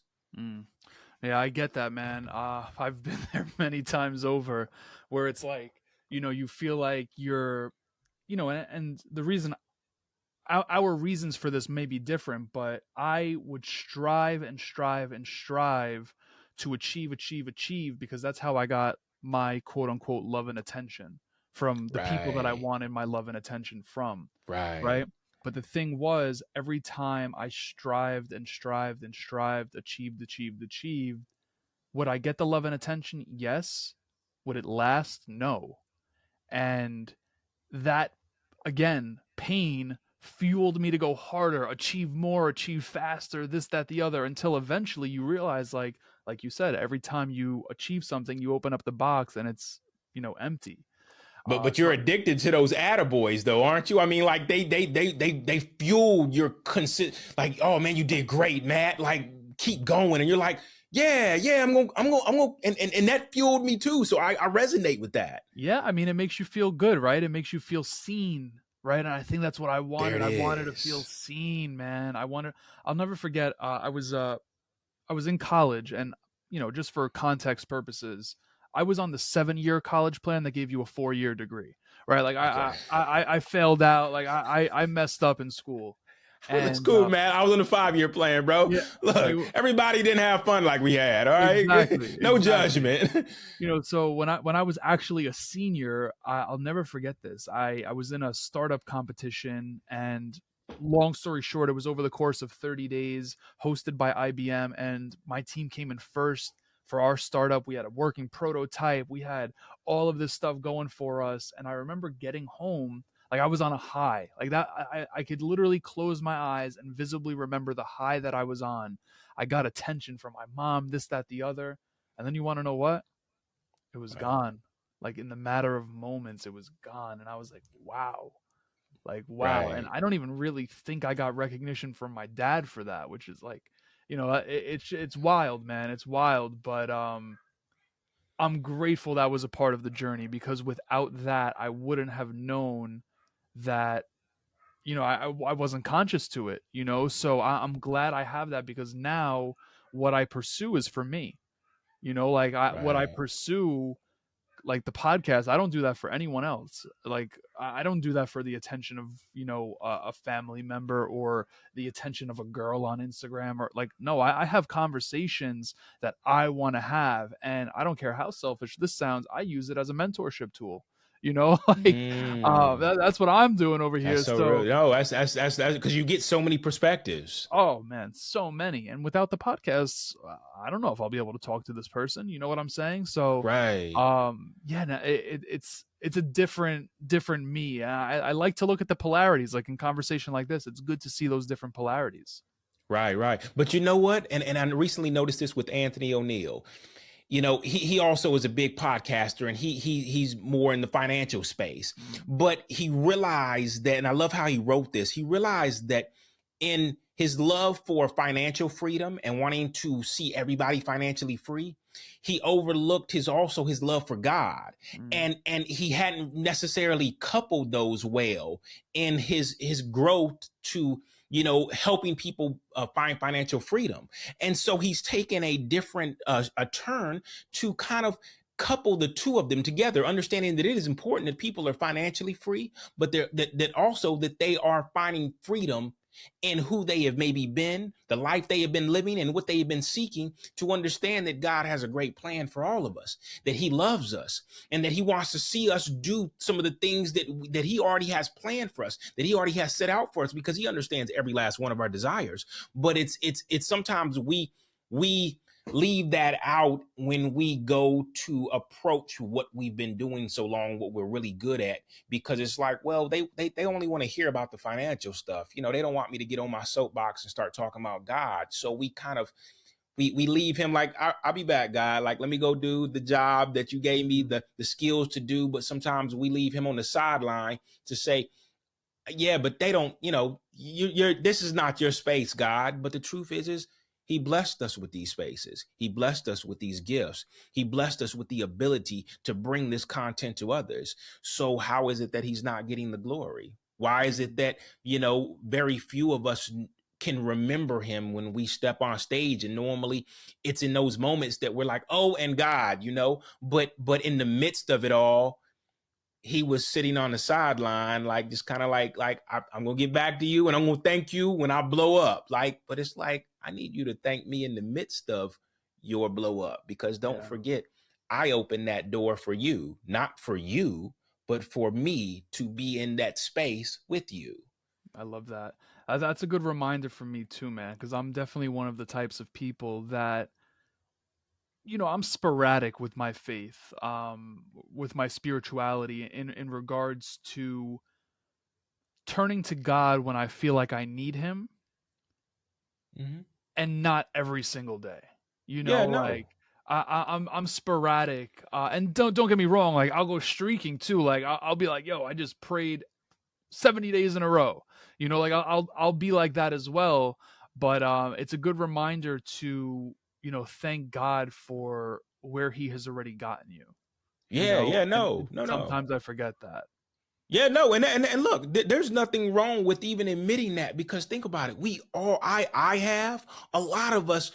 Yeah, I get that, man. I've been there many times over where it's like, you feel like you're, and the reason our reasons for this may be different, but I would strive and strive and strive to achieve because that's how I got my quote unquote love and attention from the people that I wanted my love and attention from. Right. But the thing was, every time I strived and strived and strived, achieved, would I get the love and attention? Yes. Would it last? No. And that, again, pain fueled me to go harder, achieve more, achieve faster, this, that, the other, until eventually you realize, like you said, every time you achieve something, you open up the box and it's, empty. But you're addicted to those attaboys, though, aren't you? I mean, like they fuel your like, oh man, you did great, Matt. Like, keep going, and you're like, yeah, I'm gonna, and that fueled me too. So I resonate with that. Yeah, I mean, it makes you feel good, right? It makes you feel seen, right? And I think that's what I wanted. I wanted to feel seen, man. I'll never forget. I was in college, and just for context purposes, I was on the 7-year college plan that gave you a 4-year degree, right? Like I failed out. Like I messed up in school. And, it's cool, man. I was on the 5-year plan, bro. Yeah, look, everybody didn't have fun like we had. All right, no judgment. So when I was actually a senior, I'll never forget this. I was in a startup competition, and long story short, it was over the course of 30 days, hosted by IBM, and my team came in first. for our startup. We had a working prototype. We had all of this stuff going for us. And I remember getting home, like I was on a high like that. I could literally close my eyes and visibly remember the high that I was on. I got attention from my mom, this, that, the other. And then you want to know what? It was Right. gone. Like in the matter of moments, it was gone. And I was like, wow. Like, wow. And Right. I don't even really think I got recognition from my dad for that, which is like, it's wild, man. It's wild. But I'm grateful that was a part of the journey, because without that, I wouldn't have known that, I wasn't conscious to it, So I'm glad I have that, because now what I pursue is for me, like what I Right. pursue, like the podcast, I don't do that for anyone else. Like I don't do that for the attention of, a family member or the attention of a girl on Instagram, or like, no, I have conversations that I want to have, and I don't care how selfish this sounds. I use it as a mentorship tool, like Mm. that's what I'm doing over That's here. so real. So, No, that's because you get so many perspectives. oh man, so many. And without the podcast, I don't know if I'll be able to talk to this person. You know what I'm saying? So, Right. yeah, no, it's a different me. I like to look at the polarities, like in conversation like this. It's good to see those different polarities. Right. Right. But you know what? And I recently noticed this with Anthony O'Neill. He also is a big podcaster, and he's more in the financial space. Mm. But he realized that, and I love how he wrote this. He realized that in his love for financial freedom and wanting to see everybody financially free, he overlooked his love for God. Mm. And he hadn't necessarily coupled those well in his growth to helping people find financial freedom. And so he's taken a different a turn to kind of couple the two of them together, understanding that it is important that people are financially free, but that also that they are finding freedom in who they have maybe been, the life they have been living, and what they have been seeking, to understand that God has a great plan for all of us, that he loves us, and that he wants to see us do some of the things that he already has planned for us, that he already has set out for us, because he understands every last one of our desires. But it's sometimes we leave that out when we go to approach what we've been doing so long, what we're really good at, because it's like, well, they only want to hear about the financial stuff. They don't want me to get on my soapbox and start talking about God. So we kind of we leave him like, I'll be back, God. Like, let me go do the job that you gave me the skills to do. But sometimes we leave him on the sideline to say, yeah, but they don't, you're this is not your space, God. But the truth is he blessed us with these spaces. He blessed us with these gifts. He blessed us with the ability to bring this content to others. So how is it that he's not getting the glory? Why is it that, very few of us can remember him when we step on stage? And normally it's in those moments that we're like, oh, and God, but in the midst of it all, he was sitting on the sideline, like just kind of like I'm gonna get back to you, and I'm gonna thank you when I blow up. But it's like, I need you to thank me in the midst of your blow up, because don't Yeah, forget, I opened that door for you, not for you, but for me to be in that space with you. I love that. That's a good reminder for me too, man, because I'm definitely one of the types of people that, I'm sporadic with my faith, with my spirituality in regards to turning to God when I feel like I need him, Mm-hmm. and not every single day. Yeah, Like no. I'm sporadic, and don't get me wrong. Like I'll go streaking too. Like I'll be like, yo, I just prayed 70 days in a row. Like I'll be like that as well. But it's a good reminder to thank God for where He has already gotten you. Yeah, And no. sometimes I forget that. Yeah, no, and look, there's nothing wrong with even admitting that, because think about it. We all, I have a lot of us,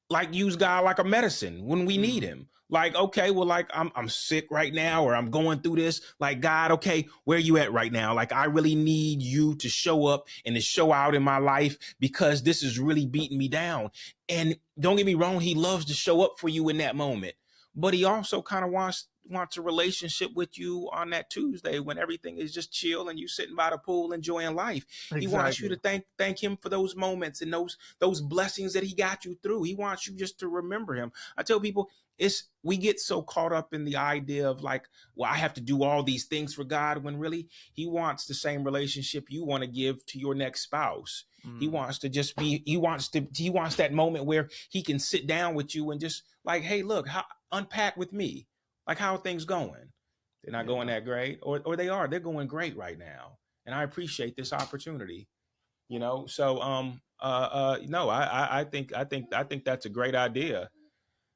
like, use God like a medicine when we need Mm, him. Like, okay, well, like I'm sick right now, or I'm going through this. Like, God, okay, where you at right now? Like, I really need you to show up and to show out in my life, because this is really beating me down. And don't get me wrong, he loves to show up for you in that moment. But he also kind of wants wants a relationship with you on that Tuesday when everything is just chill and you sitting by the pool enjoying life. He wants you Exactly. to thank him for those moments and those blessings that he got you through. He wants you just to remember him. I tell people, we get so caught up in the idea of like, well, I have to do all these things for God, when really he wants the same relationship you want to give to your next spouse. He wants to just be, he wants that moment where he can sit down with you and just like, hey, look, unpack with me. Like, how are things going? They're not going Yeah. that great, or they're going great right now. And I appreciate this opportunity, So, no, I think that's a great idea.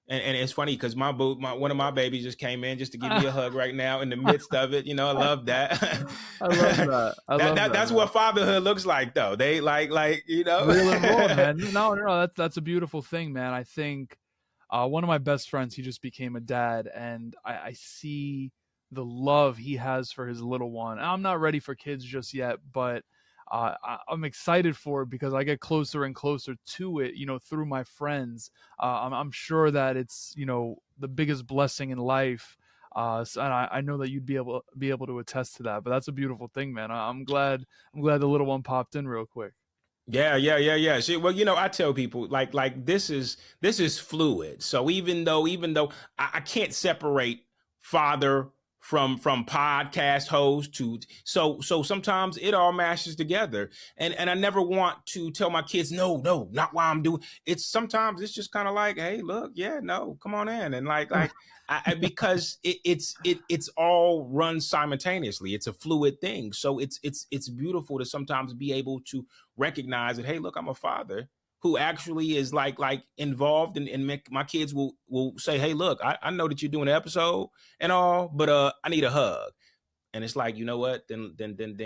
And it's funny because one of my babies just came in just to give me a hug right now in the midst of it. I love that. I love that. I love that, That's man. what fatherhood looks like, though. They like Real and raw, man. No, that's a beautiful thing, man. I think one of my best friends, he just became a dad, and I see the love he has for his little one. I'm not ready for kids just yet, but I'm excited for it because I get closer and closer to it, through my friends. I'm sure that it's, the biggest blessing in life. And I know that you'd be able to attest to that. But that's a beautiful thing, man. I'm glad the little one popped in real quick. Yeah. See, well, I tell people like this is fluid. So even though I can't separate father from podcast host to so sometimes it all mashes together. And I never want to tell my kids, no, not why I'm doing sometimes it's just kind of like, hey, look, yeah, no, come on in. And like because it's all run simultaneously. It's a fluid thing. So it's beautiful to sometimes be able to recognize that, hey, look, I'm a father who actually is like involved and my kids will say, hey, look, I know that you're doing an episode and all, but I need a hug. And it's like, you know what, then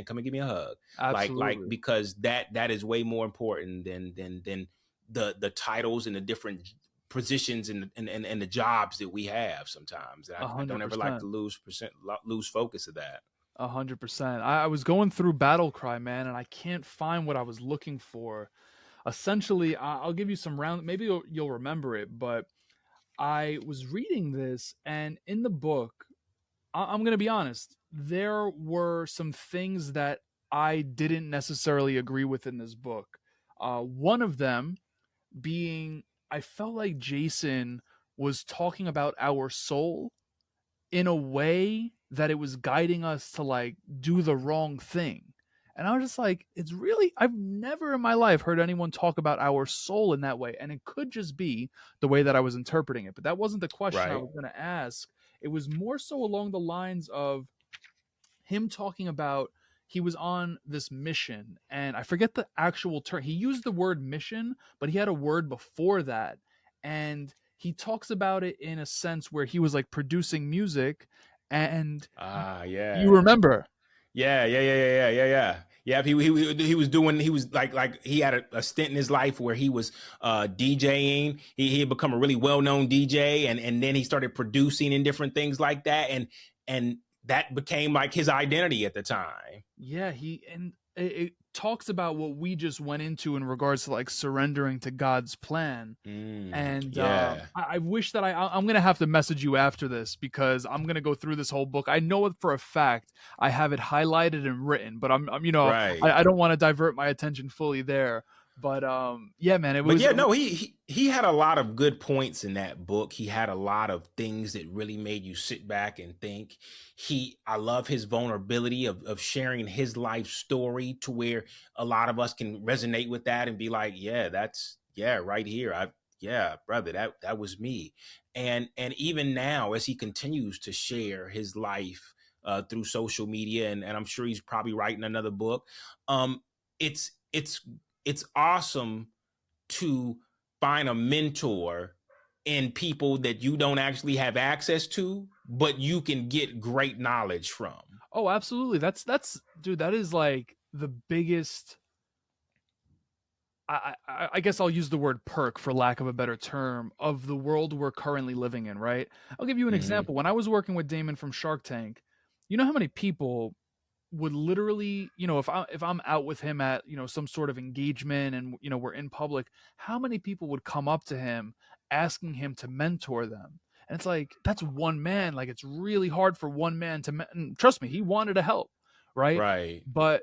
come and give me a hug. Like Absolutely. because that is way more important than the titles and the different positions and the jobs that we have sometimes. And A I hundred don't ever like percent. to lose focus of that. 100%. I was going through Battle Cry, man, and I can't find what I was looking for. Essentially, I'll give you some round. Maybe you'll remember it, but I was reading this, and in the book, I'm going to be honest, there were some things that I didn't necessarily agree with in this book. One of them being, I felt like Jason was talking about our soul in a way that it was guiding us to like do the wrong thing. And I was just like, it's really, I've never in my life heard anyone talk about our soul in that way. And it could just be the way that I was interpreting it. But that wasn't the question I Right. was going to ask. It was more so along the lines of him talking about he was on this mission. And I forget the actual term. He used the word mission, but he had a word before that. And he talks about it in a sense where he was like producing music and you Yeah. remember. Yeah. Yeah, he was doing, he was like he had a stint in his life where he was DJing. He had become a really well-known DJ, and then he started producing and different things like that, and that became like his identity at the time. Yeah, it talks about what we just went into in regards to like surrendering to God's plan. And Yeah. I wish that I'm gonna have to message you after this because I'm gonna go through this whole book. I know it for a fact. I have it highlighted and written, but I'm Right. I don't want to divert my attention fully there. But yeah, man, it But was yeah, no, he had a lot of good points in that book. He had a lot of things that really made you sit back and think. I love his vulnerability of sharing his life story to where a lot of us can resonate with that and be like, yeah, right here. Yeah, brother, that was me. And even now, as he continues to share his life through social media, and I'm sure he's probably writing another book. It's it's awesome to find a mentor in people that you don't actually have access to, but you can get great knowledge from. Oh, absolutely. That's dude, that is like the biggest I guess I'll use the word perk for lack of a better term of the world we're currently living in, right? I'll give you an Mm-hmm. example. When I was working with Damon from Shark Tank, you know how many people would literally, if I'm out with him at, some sort of engagement and we're in public, how many people would come up to him asking him to mentor them? And it's like, that's one man. Like, it's really hard for one man to, and trust me, he wanted to help, right? Right. But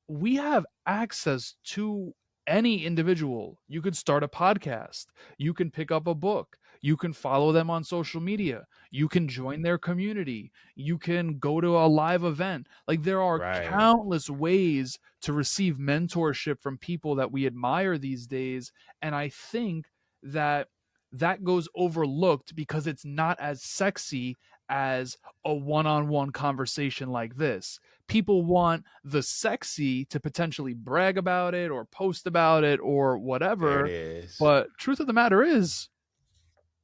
we have access to any individual. You could start a podcast. You can pick up a book. You can follow them on social media. You can join their community. You can go to a live event. Like, there are Right. countless ways to receive mentorship from people that we admire these days. And I think that that goes overlooked because it's not as sexy as a one-on-one conversation like this. People want the sexy to potentially brag about it or post about it or There it whatever. is. But truth of the matter is,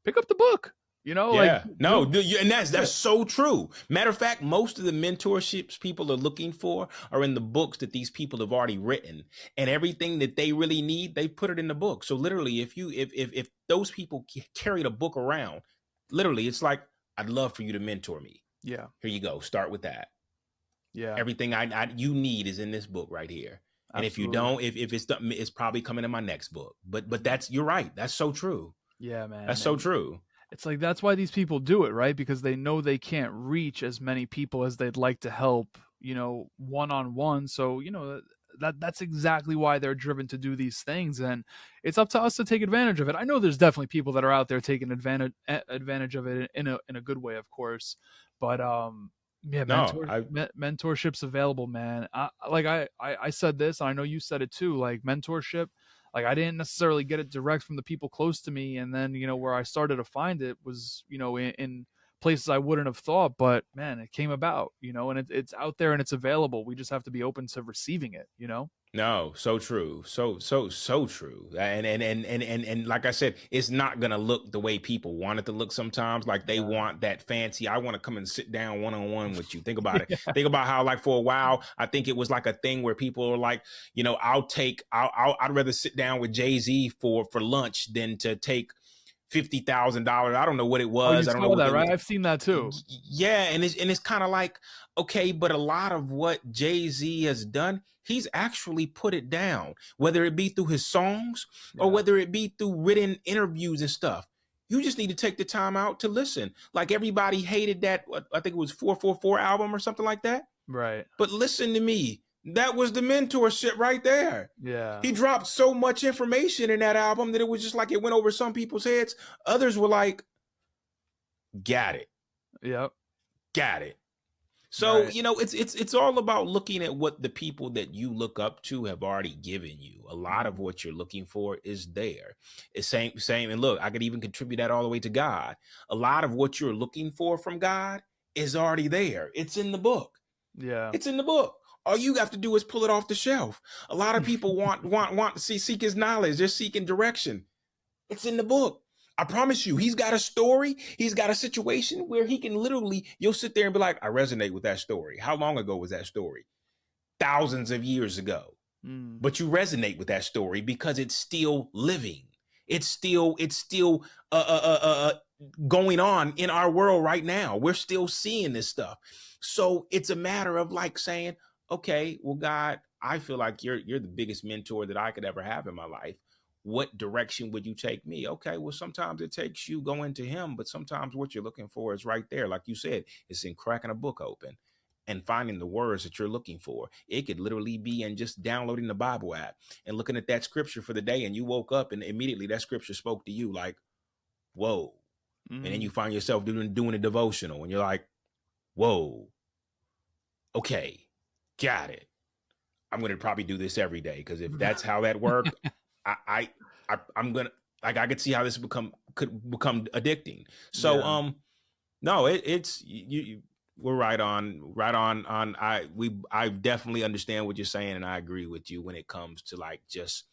pick up the book, like Yeah, no, and that's that's it. so true. Matter of fact, most of the mentorships people are looking for are in the books that these people have already written, and everything that they really need, they put it in the book. So literally, if those people carried a book around, literally, it's like, I'd love for you to mentor me. Yeah. Here you go. Start with that. Yeah. Everything I you need is in this book right here. And if you Absolutely. don't, if it's probably coming in my next book. But that's, you're right. That's so true. Yeah, man. That's so And true. it's like, that's why these people do it, right? Because they know they can't reach as many people as they'd like to help, one on one. So, that's exactly why they're driven to do these things, and it's up to us to take advantage of it. I know there's definitely people that are out there taking advantage of it in a good way, of course, but yeah, No, mentorship's available, man. I said this, and I know you said it too. Like, mentorship, like, I didn't necessarily get it direct from the people close to me, and then where I started to find it was in places I wouldn't have thought, but man, it came about, and it's out there and it's available. We just have to be open to receiving it. no, so true. So true. And like I said, it's not gonna look the way people want it to look sometimes. Like, they Yeah. want that fancy, I want to come and sit down one-on-one with you. Think about it. Yeah. Think about how, like, for a while, I think it was like a thing where people are like, I'd rather sit down with Jay-Z for lunch than to take $50,000. I don't know what it Oh, you was. I don't know saw what that, they right? was. I've seen that too. Yeah, and it's kind of like, okay, but a lot of what Jay-Z has done, he's actually put it down, whether it be through his songs or Yeah. whether it be through written interviews and stuff. You just need to take the time out to listen. Like, everybody hated that, I think it was 444 album or something like that. Right. But listen to me. That was the mentorship right there. Yeah. He dropped so much information in that album that it was just like it went over some people's heads. Others were like, got it. Yep. Got it. So, Right. it's all about looking at what the people that you look up to have already given you. A lot of what you're looking for is there. It's same. And look, I could even contribute that all the way to God. A lot of what you're looking for from God is already there. It's in the book. Yeah. It's in the book. All you have to do is pull it off the shelf. A lot of people want to seek his knowledge. They're seeking direction. It's in the book. I promise you, he's got a story. He's got a situation where he can literally, you'll sit there and be like, I resonate with that story. How long ago was that story? Thousands of years ago. Mm. But you resonate with that story because it's still living. It's still going on in our world right now. We're still seeing this stuff. So it's a matter of like saying, okay, well, God, I feel like you're the biggest mentor that I could ever have in my life. What direction would you take me? Okay, well, sometimes it takes you going to him, but sometimes what you're looking for is right there. Like you said, it's in cracking a book open and finding the words that you're looking for. It could literally be in just downloading the Bible app and looking at that scripture for the day, and you woke up and immediately that scripture spoke to you like, whoa. And then you find yourself doing a devotional and you're like, whoa, okay, got it. I'm going to probably do this every day, because if that's how that worked, I'm gonna, like, I could see how this could become addicting. So Yeah. no, it's you we're right on I definitely understand what you're saying, and I agree with you when it comes to like just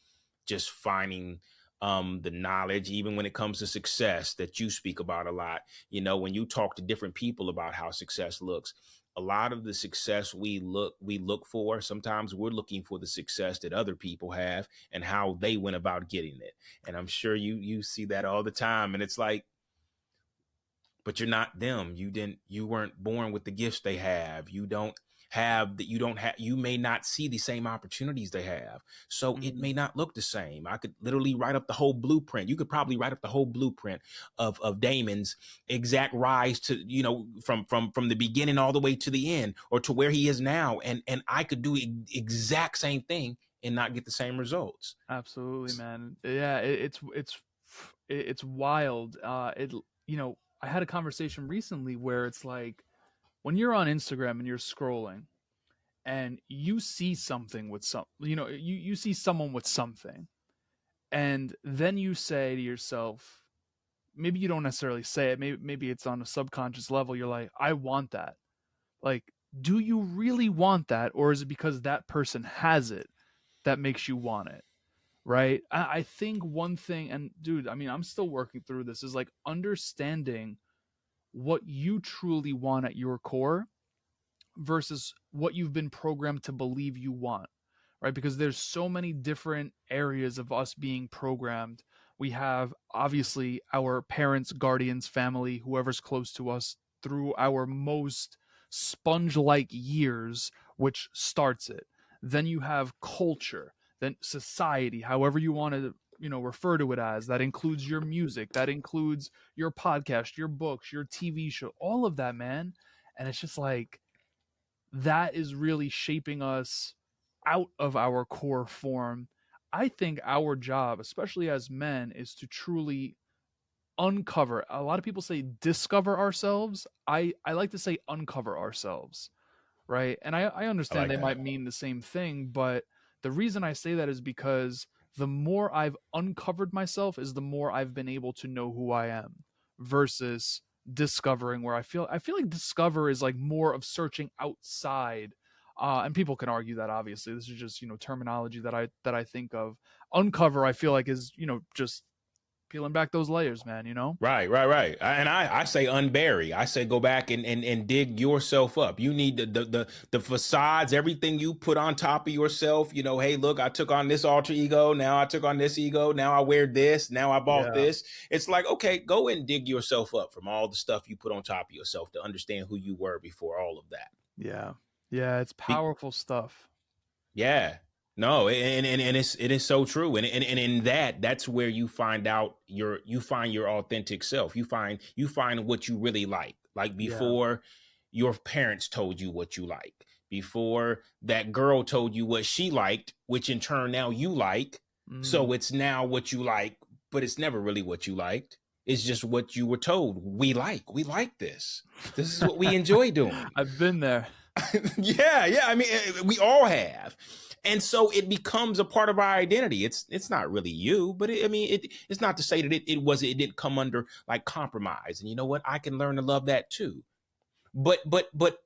finding the knowledge, even when it comes to success that you speak about a lot. When you talk to different people about how success looks, a lot of the success we look for, sometimes we're looking for the success that other people have and how they went about getting it. And I'm sure you see that all the time. And it's like, but you're not them. You weren't born with the gifts they have. You don't have that you don't have, you may not see the same opportunities they have. So it Mm, may not look the same. I could literally write up the whole blueprint. You could probably write up the whole blueprint of Damon's exact rise to, from the beginning all the way to the end, or to where he is now. And I could do exact same thing and not get the same results. absolutely, man. Yeah, it's wild. I had a conversation recently where it's like when you're on Instagram and you're scrolling and you see something with you see someone with something, and then you say to yourself, maybe you don't necessarily say it, maybe it's on a subconscious level, you're like, I want that. Like, do you really want that, or is it because that person has it that makes you want it? Right? I think one thing, and dude, I mean, I'm still working through this, is like understanding what you truly want at your core versus what you've been programmed to believe you want, right? Because there's so many different areas of us being programmed. We have obviously our parents, guardians, family, whoever's close to us through our most sponge like years, which starts it. Then you have culture, then society, however you want to refer to it as. That includes your music, that includes your podcast, your books, your TV show, all of that, man. And it's just like that is really shaping us out of our core form. I think our job, especially as men, is to truly uncover. A lot of people say discover ourselves. I like to say uncover ourselves, right? And I I understand like they that. might mean the same thing, but the reason I say that is because the more I've uncovered myself is the more I've been able to know who I am versus discovering, where I feel like discover is like more of searching outside. And people can argue that, obviously this is just terminology that I think of. Uncover, I feel like, is just peeling back those layers, man. Right, right, right. And I say unbury. I say go back and dig yourself up. You need the facades, everything you put on top of yourself. Hey, look, I took on this alter ego. Now I took on this ego. Now I wear this. Now I bought Yeah. this. It's like, okay, go and dig yourself up from all the stuff you put on top of yourself to understand who you were before all of that. Yeah. Yeah, it's Be, powerful stuff. Yeah. No, and it is so true. And in that's where you find out you find your authentic self. You find what you really like. Like Yeah. before your parents told you what you like. Before that girl told you what she liked, which in turn now you like. Mm. So it's now what you like, but it's never really what you liked. It's just what you were told. We like. We like this. This is what we enjoy doing. I've been there. Yeah, yeah. I mean, we all have, and so it becomes a part of our identity. It's not really you, but it's not to say that it didn't come under like compromise. And you know what? I can learn to love that too. But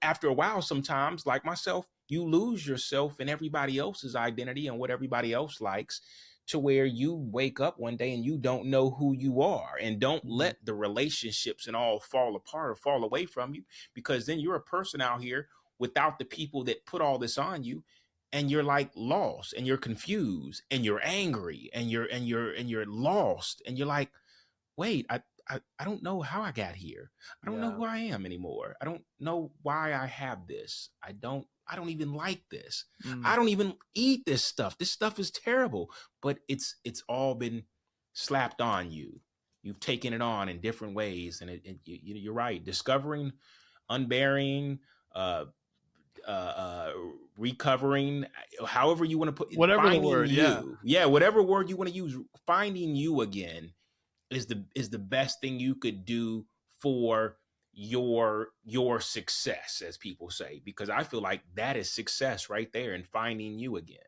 after a while, sometimes, like myself, you lose yourself in everybody else's identity and what everybody else likes, to where you wake up one day and you don't know who you are. And don't Mm. let the relationships and all fall apart or fall away from you, because then you're a person out here without the people that put all this on you, and you're like lost and you're confused and you're angry and you're lost, and you're like, wait, I don't know how I got here. I don't know Yeah. who I am anymore. I don't know why I have this. I don't even like this. I Mm. don't even eat this stuff. This stuff is terrible. But it's all been slapped on you. You've taken it on in different ways, and you're right. Discovering, unburying, uh, recovering, however you want to put it, Whatever the finding word, yeah. you. Yeah, whatever word you want to use, finding you again is the best thing you could do for your success, as people say, because I feel like that is success right there, and finding you again.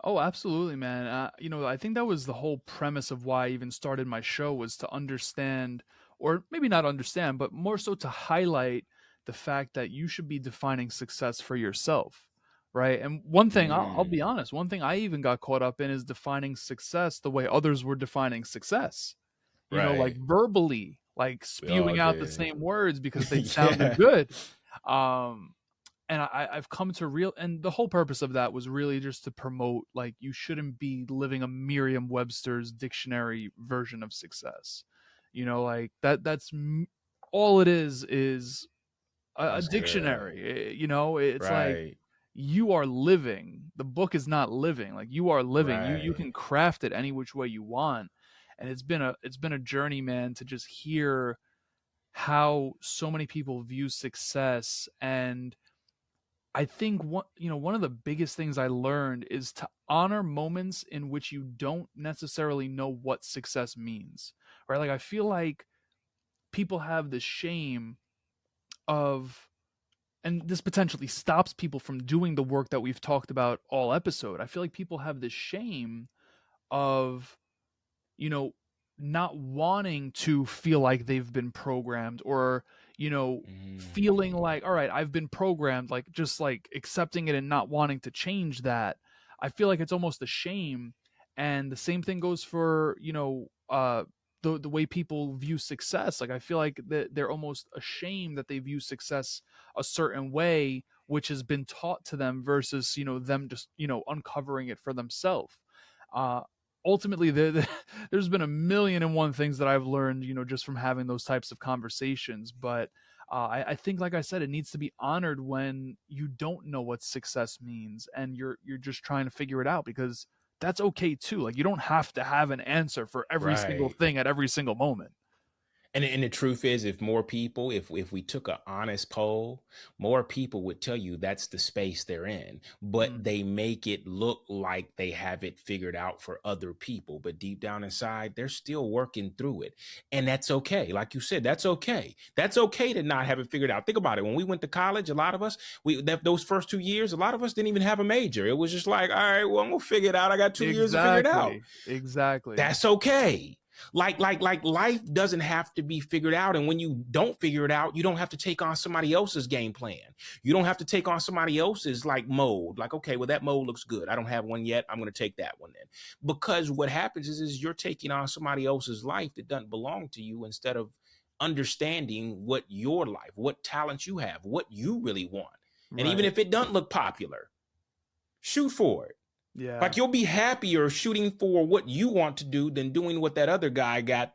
Oh, absolutely, man. I think that was the whole premise of why I even started my show, was to understand, or maybe not understand, but more so to highlight the fact that you should be defining success for yourself, right? And one thing, I'll be Mm, honest, one thing I even got caught up in is defining success the way others were defining success. Like right. verbally, like We all spewing out the did. same words because they sounded Yeah, good. Um, and I've come to real, and the whole purpose of that was really just to promote, like, you shouldn't be living a Merriam-Webster's dictionary version of success. Like all it is a that's good. dictionary. It's like Right. you are living. The book is not living. Like, you are living. You Right. can craft it any which way you want. And it's been a journey, man, to just hear how so many people view success. And I think one of the biggest things I learned is to honor moments in which you don't necessarily know what success means. Right? Like, I feel like people have the shame of, and this potentially stops people from doing the work that we've talked about all episode. I feel like people have this shame of, you know, not wanting to feel like they've been programmed, or, feeling Mm. like, all right, I've been programmed, like, just like accepting it and not wanting to change that. I feel like it's almost a shame. And the same thing goes for, the way people view success. Like, I feel like that they're almost ashamed that they view success a certain way, which has been taught to them, versus, them just, uncovering it for themselves. uh Ultimately, there's been a million and one things that I've learned, just from having those types of conversations. But I think, like I said, it needs to be honored when you don't know what success means and you're just trying to figure it out, because that's okay too. Like, you don't have to have an answer for every single Right. thing at every single moment. And the truth is, if more people, if we took an honest poll, more people would tell you that's the space they're in. But Mm, they make it look like they have it figured out for other people. But deep down inside, they're still working through it. And that's okay. Like you said, that's okay. That's okay to not have it figured out. Think about it. When we went to college, a lot of us, those first 2 years, a lot of us didn't even have a major. It was just like, all right, well, I'm gonna figure it out. I got 2 years to figure it out. exactly. That's okay. Like life doesn't have to be figured out. And when you don't figure it out, you don't have to take on somebody else's game plan. You don't have to take on somebody else's like mode. Like, okay, well, that mode looks good. I don't have one yet. I'm going to take that one then. Because what happens is you're taking on somebody else's life that doesn't belong to you, instead of understanding what your life, what talents you have, what you really want. And even Right. if it doesn't look popular, shoot for it. Yeah. Like, you'll be happier shooting for what you want to do than doing what that other guy got,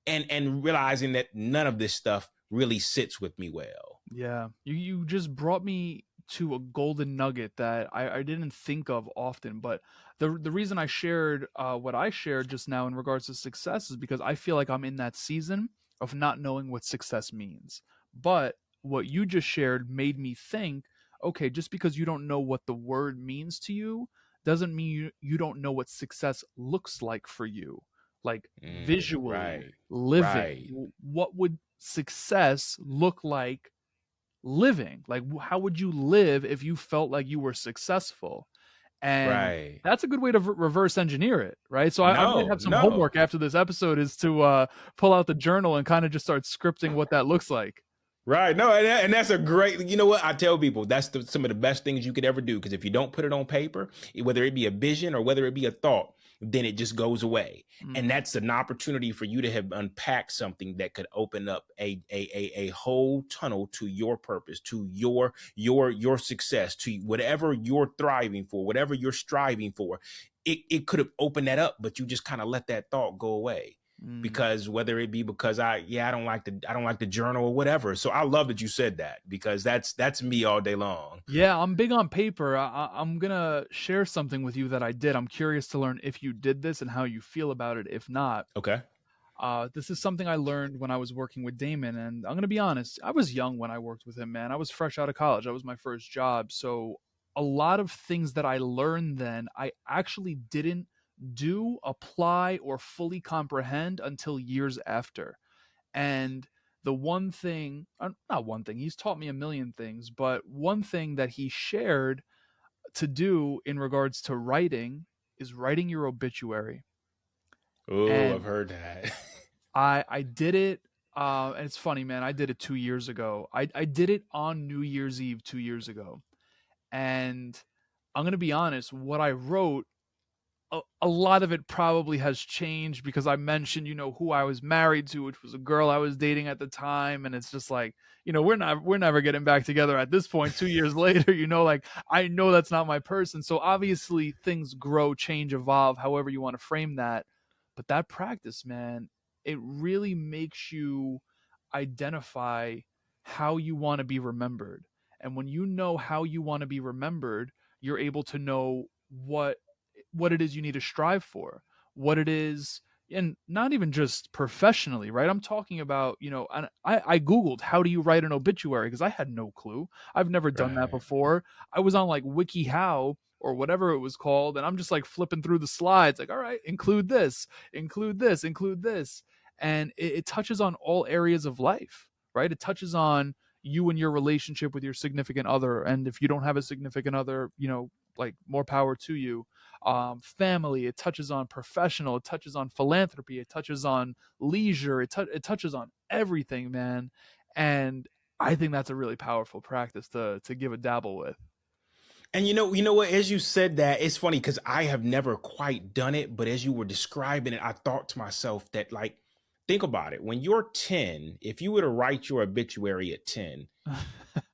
and realizing that none of this stuff really sits with me well. Yeah, you just brought me to a golden nugget that I didn't think of often. But the reason I shared what I shared just now in regards to success is because I feel like I'm in that season of not knowing what success means. But what you just shared made me think, okay, just because you don't know what the word means to you doesn't mean you don't know what success looks like for you. Like, visually, Right. living, Right. what would success look like living? Like, how would you live if you felt like you were successful? And Right. that's a good way to reverse engineer it, right? So I might No, have some no. homework after this episode, is to pull out the journal and kind of just start scripting what that looks like. Right. No, and that's a great, you know what? I tell people that's some of the best things you could ever do. Because if you don't put it on paper, whether it be a vision or whether it be a thought, then it just goes away. And Mm, that's an opportunity for you to have unpacked something that could open up a whole tunnel to your purpose, to your success, to whatever you're thriving for, whatever you're striving for. It could have opened that up, but you just kind of let that thought go away. mm. Because whether it be because I don't like the journal or whatever. So I love that you said that, because that's me all day long. Yeah, I'm big on paper. I'm gonna share something with you that I did. I'm curious to learn if you did this and how you feel about it. If not, Okay. this is something I learned when I was working with Damon, and I'm gonna be honest. I was young when I worked with him, man. I was fresh out of college. That was my first job, so a lot of things that I learned then, I actually didn't do, apply, or fully comprehend until years after. And the one thing, not one thing, he's taught me a million things, but one thing that he shared to do in regards to writing is writing your obituary. Oh, I've And heard that. I did it. And it's funny, man. I did it 2 years ago. I did it on New Year's Eve 2 years ago. And I'm gonna be honest, what I wrote, a lot of it probably has changed because I mentioned, who I was married to, which was a girl I was dating at the time. And it's just like, we're never getting back together at this point, 2 years later. Like, I know that's not my person. So obviously things grow, change, evolve, however you want to frame that. But that practice, man, it really makes you identify how you want to be remembered. And when you know how you want to be remembered, you're able to know what it is you need to strive for, what it is, and not even just professionally, right? I'm talking about, and I Googled how do you write an obituary because I had no clue. I've never done that Right. before. I was on like WikiHow or whatever it was called, and I'm just like flipping through the slides, like, all right, include this, include this, include this. And it touches on all areas of life, right? It touches on you and your relationship with your significant other. And if you don't have a significant other, like more power to you. Family, it touches on professional, it touches on philanthropy, it touches on leisure, it touches on everything, man. And I think that's a really powerful practice to give a dabble with. And you know what? As you said that, it's funny because I have never quite done it, but as you were describing it, I thought to myself that, like, think about it. When you're 10, if you were to write your obituary at 10,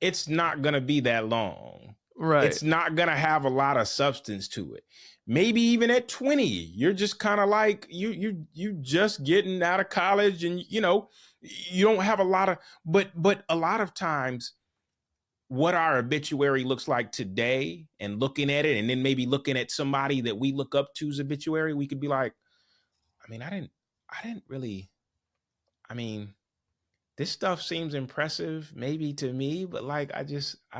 it's not gonna be that long. Right. It's not gonna have a lot of substance to it. Maybe even at 20, you're just kind of like you just getting out of college, and you don't have a lot of, but a lot of times what our obituary looks like today, and looking at it and then maybe looking at somebody that we look up to's obituary, we could be like, I mean, I didn't really, I mean, this stuff seems impressive maybe to me, but like I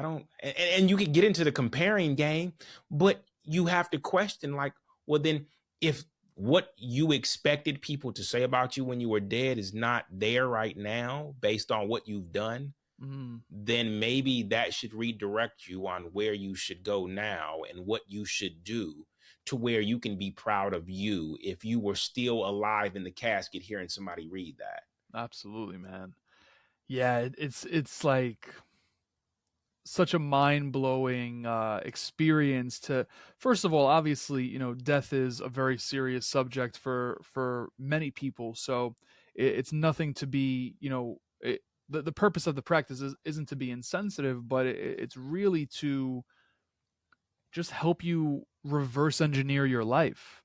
don't, and you could get into the comparing game, but you have to question, like, well, then if what you expected people to say about you when you were dead is not there right now based on what you've done, Mm, then maybe that should redirect you on where you should go now and what you should do to where you can be proud of you if you were still alive in the casket hearing somebody read that. absolutely, man. Yeah, it's like such a mind-blowing experience to, first of all, obviously, death is a very serious subject for many people, so it's nothing to be, the purpose of the practice isn't to be insensitive, but it's really to just help you reverse engineer your life.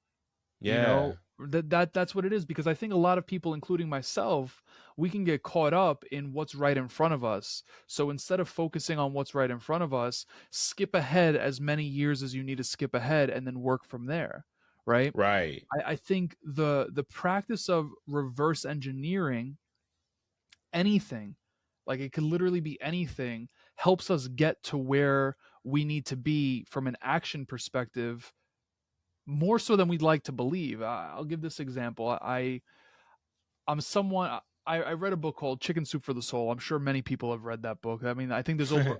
you know Yeah. that's what it is, because I think a lot of people, including myself, we can get caught up in what's right in front of us. So instead of focusing on what's right in front of us, skip ahead as many years as you need to skip ahead and then work from there, right? Right. I think the practice of reverse engineering anything, like it could literally be anything, helps us get to where we need to be from an action perspective more so than we'd like to believe. I'll give this example. I'm someone. I read a book called Chicken Soup for the Soul. I'm sure many people have read that book. I mean, I think there's over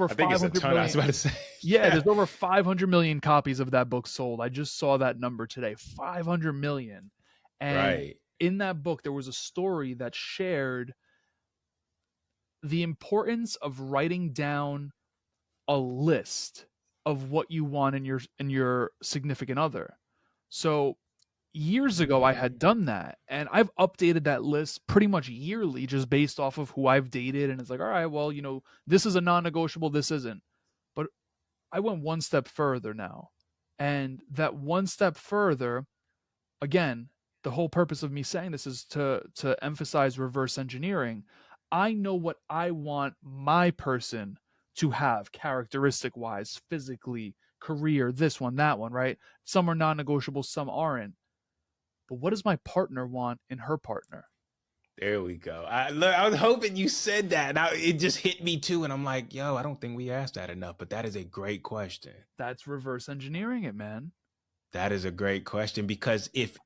I think it's a 500 ton. I was million. about to say, Yeah, yeah, there's over 500 million copies of that book sold. I just saw that number today, 500 million. And right, in that book, there was a story that shared the importance of writing down a list of what you want in your significant other. So years ago I had done that, and I've updated that list pretty much yearly just based off of who I've dated, and it's like, all right, well, this is a non-negotiable, this isn't. But I went one step further now. And that one step further, again, the whole purpose of me saying this is to emphasize reverse engineering. I know what I want my person to have characteristic wise, physically, career, this one, that one, right? Some are non-negotiable, some aren't. But what does my partner want in her partner? there we go. I was hoping you said that. Now it just hit me too, and I'm like, yo, I don't think we asked that enough. But that is a great question. That's reverse engineering it, man. That is a great question, because if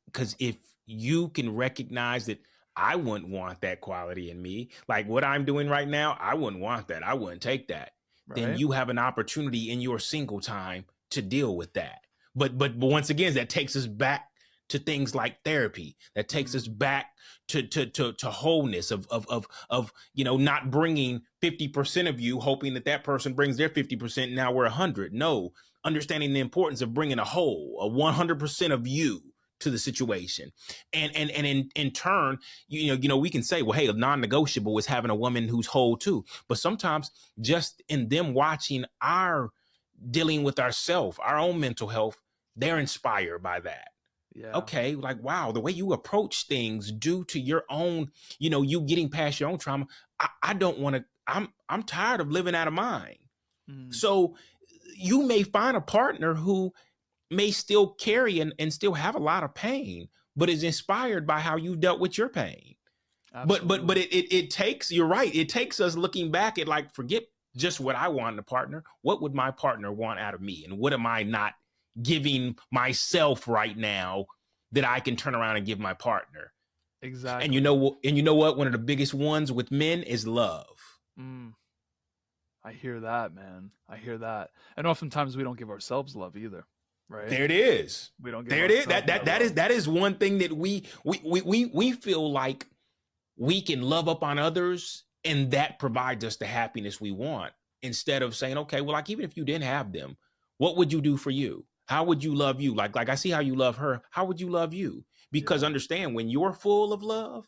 you can recognize that I wouldn't want that quality in me, like what I'm doing right now, I wouldn't want that. I wouldn't take that. Then Right? you have an opportunity in your single time to deal with that. But once again, that takes us back to things like therapy. That takes us Mm, back to wholeness of not bringing 50% of you, hoping that person brings their 50%. Now we're 100. No, understanding the importance of bringing a whole, a 100% of you to the situation. And in turn, we can say, well, hey, a non-negotiable is having a woman who's whole too. But sometimes just in them watching our dealing with ourself, our own mental health, they're inspired by that. yeah. Okay, like, wow, the way you approach things due to your own, you getting past your own trauma. I don't want to, I'm tired of living out of mine. So you may find a partner who may still carry and still have a lot of pain, but is inspired by how you dealt with your pain. Absolutely. But it takes, you're right, it takes us looking back at, like, forget just what I want in a partner. What would my partner want out of me? And what am I not giving myself right now that I can turn around and give my partner? Exactly. And you know what? One of the biggest ones with men is love. I hear that, man. I hear that. And oftentimes we don't give ourselves love either. Right. There it is. We don't give there it is. That is one thing that we feel like we can love up on others, and that provides us the happiness we want, instead of saying, okay, well, like, even if you didn't have them, what would you do for you? How would you love you? Like I see how you love her. How would you love you? Because understand, when you're full of love,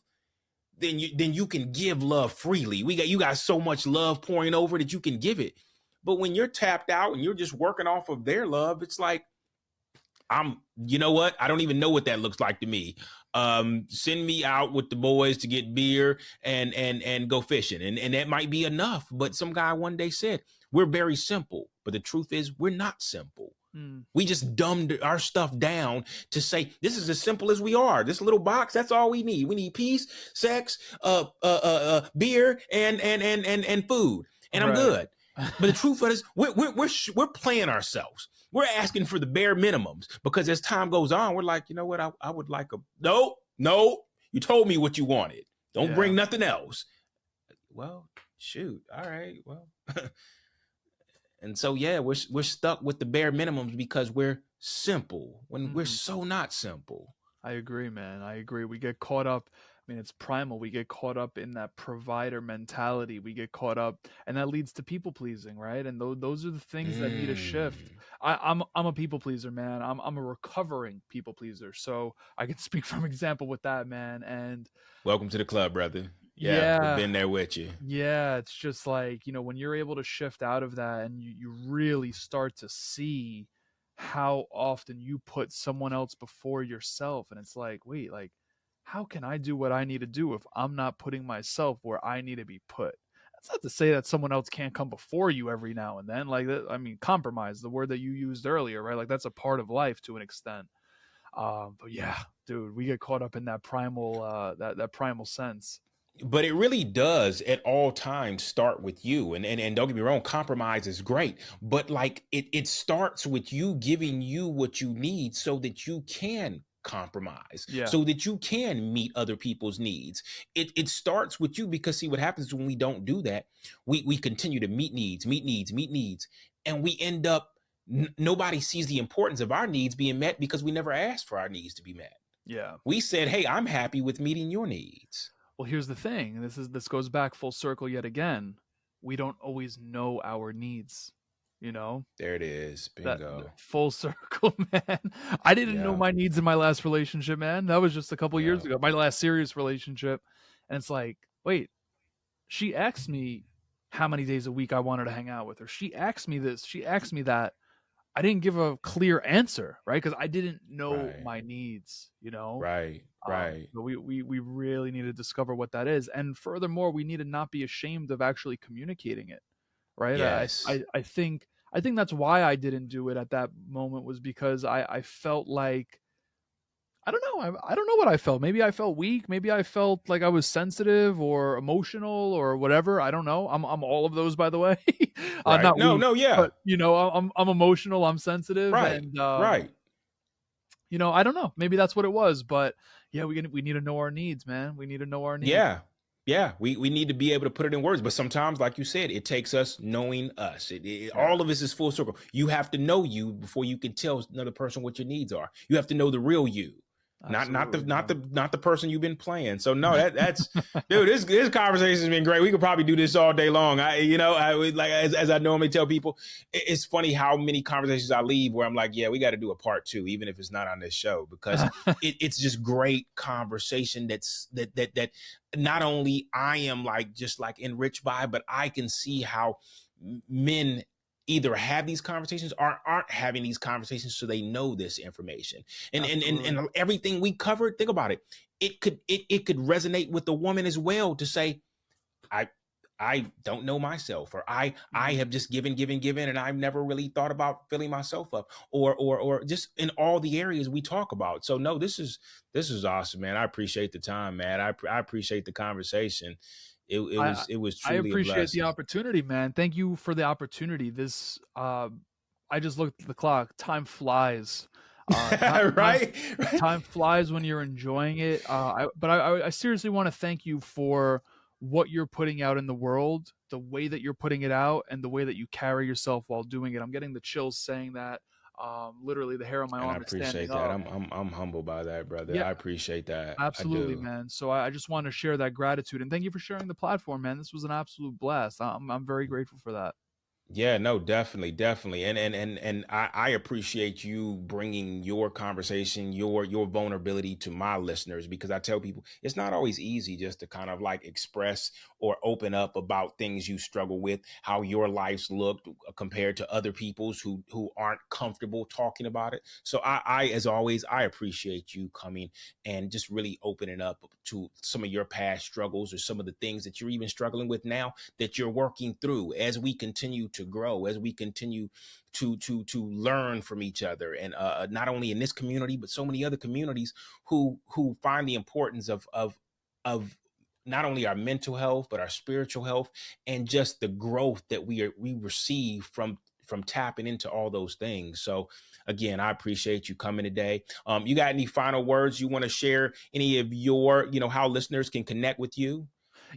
then you can give love freely. You got so much love pouring over that you can give it. But when you're tapped out and you're just working off of their love, it's like, you know what? I don't even know what that looks like to me. Send me out with the boys to get beer and go fishing. And that might be enough. But some guy one day said, we're very simple. But the truth is, we're not simple. We just dumbed our stuff down to say, this is as simple as we are. This little box, that's all we need. We need peace, sex, beer, and food. And I'm good. But the truth is, we're playing ourselves. We're asking for the bare minimums, because as time goes on, we're like, you know what? I would like no, you told me what you wanted. Don't bring nothing else. Well, shoot. All right. Well, and so, we're stuck with the bare minimums because we're simple when we're so not simple. I agree, man. I agree. We get caught up. I mean, it's primal. We get caught up in that provider mentality. We get caught up, and that leads to people pleasing, right? And those are the things that need a shift. I'm a people pleaser, man. I'm a recovering people pleaser, so I can speak from example with that, man. And welcome to the club, brother. Yeah, we've been there with you. Yeah, it's just like, when you're able to shift out of that, and you really start to see how often you put someone else before yourself, and it's like, wait, like, how can I do what I need to do if I'm not putting myself where I need to be put? That's not to say that someone else can't come before you every now and then. Like, I mean, compromise, the word that you used earlier, right? Like, that's a part of life to an extent. But yeah, dude, we get caught up in that primal, that primal sense. But it really does at all times start with you. And don't get me wrong, compromise is great. But like, it starts with you giving you what you need so that you can compromise, so that you can meet other people's needs. It starts with you, because see, what happens when we don't do that, we continue to meet needs, and we end up, nobody sees the importance of our needs being met, because we never asked for our needs to be met. We said, hey, I'm happy with meeting your needs. Well, here's the thing. This goes back full circle yet again. We don't always know our needs, There it is. Bingo. Full circle, man. I didn't know my needs in my last relationship, man. That was just a couple years ago, my last serious relationship. And it's like, wait, she asked me how many days a week I wanted to hang out with her. She asked me this. She asked me that. I didn't give a clear answer, right? Because I didn't know my needs, Right. So we really need to discover what that is. And furthermore, we need to not be ashamed of actually communicating it, right? Yes. I think that's why I didn't do it at that moment, was because I felt like, I don't know. I don't know what I felt. Maybe I felt weak. Maybe I felt like I was sensitive or emotional or whatever. I don't know. I'm all of those, by the way. Not weak, but I'm emotional. I'm sensitive. Right. And, right. I don't know. Maybe that's what it was. But yeah, we need to know our needs, man. We need to know our needs. Yeah. We need to be able to put it in words. But sometimes, like you said, it takes us knowing us. All of this is full circle. You have to know you before you can tell another person what your needs are. You have to know the real you. Absolutely, not the person you've been playing. So no, that's dude. This conversation has been great. We could probably do this all day long. I would, like, as I normally tell people, it's funny how many conversations I leave where I'm like, yeah, we got to do a part 2, even if it's not on this show, because it's just great conversation. That not only I am just enriched by, but I can see how men either have these conversations or aren't having these conversations, so they know this information. And everything we covered, think about it. It could resonate with the woman as well, to say, I don't know myself, or I have just given, and I've never really thought about filling myself up, or just in all the areas we talk about. So no, this is awesome, man. I appreciate the time, man. I appreciate the conversation. It was I truly a appreciate the blessing. opportunity, man. Thank you for the opportunity. This I just looked at the clock. Time flies. Time Right? Right. time flies when you're enjoying it. But I seriously want to thank you for what you're putting out in the world, the way that you're putting it out, and the way that you carry yourself while doing it. I'm getting the chills saying that. Literally, the hair on my And I arm is standing appreciate that. up. I'm humbled by that, brother. Yeah, I appreciate that. I absolutely, do. man. So I just want to share that gratitude and thank you for sharing the platform, man. This was an absolute blast. I'm very grateful for that. Yeah, no, definitely, definitely, and I appreciate you bringing your conversation, your vulnerability to my listeners, because I tell people it's not always easy just to kind of like express or open up about things you struggle with, how your life's looked compared to other people's who aren't comfortable talking about it. So I as always, I appreciate you coming and just really opening up to some of your past struggles or some of the things that you're even struggling with now that you're working through as we continue to grow, as we continue to learn from each other, and not only in this community but so many other communities who find the importance of not only our mental health but our spiritual health, and just the growth that we receive from tapping into all those things. So again, I appreciate you coming today. You got any final words you want to share? Any of your, how listeners can connect with you?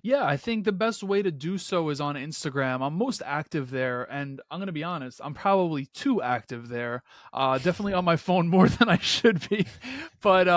Yeah, I think the best way to do so is on Instagram. I'm most active there, and I'm gonna be honest, I'm probably too active there. Definitely on my phone more than I should be. But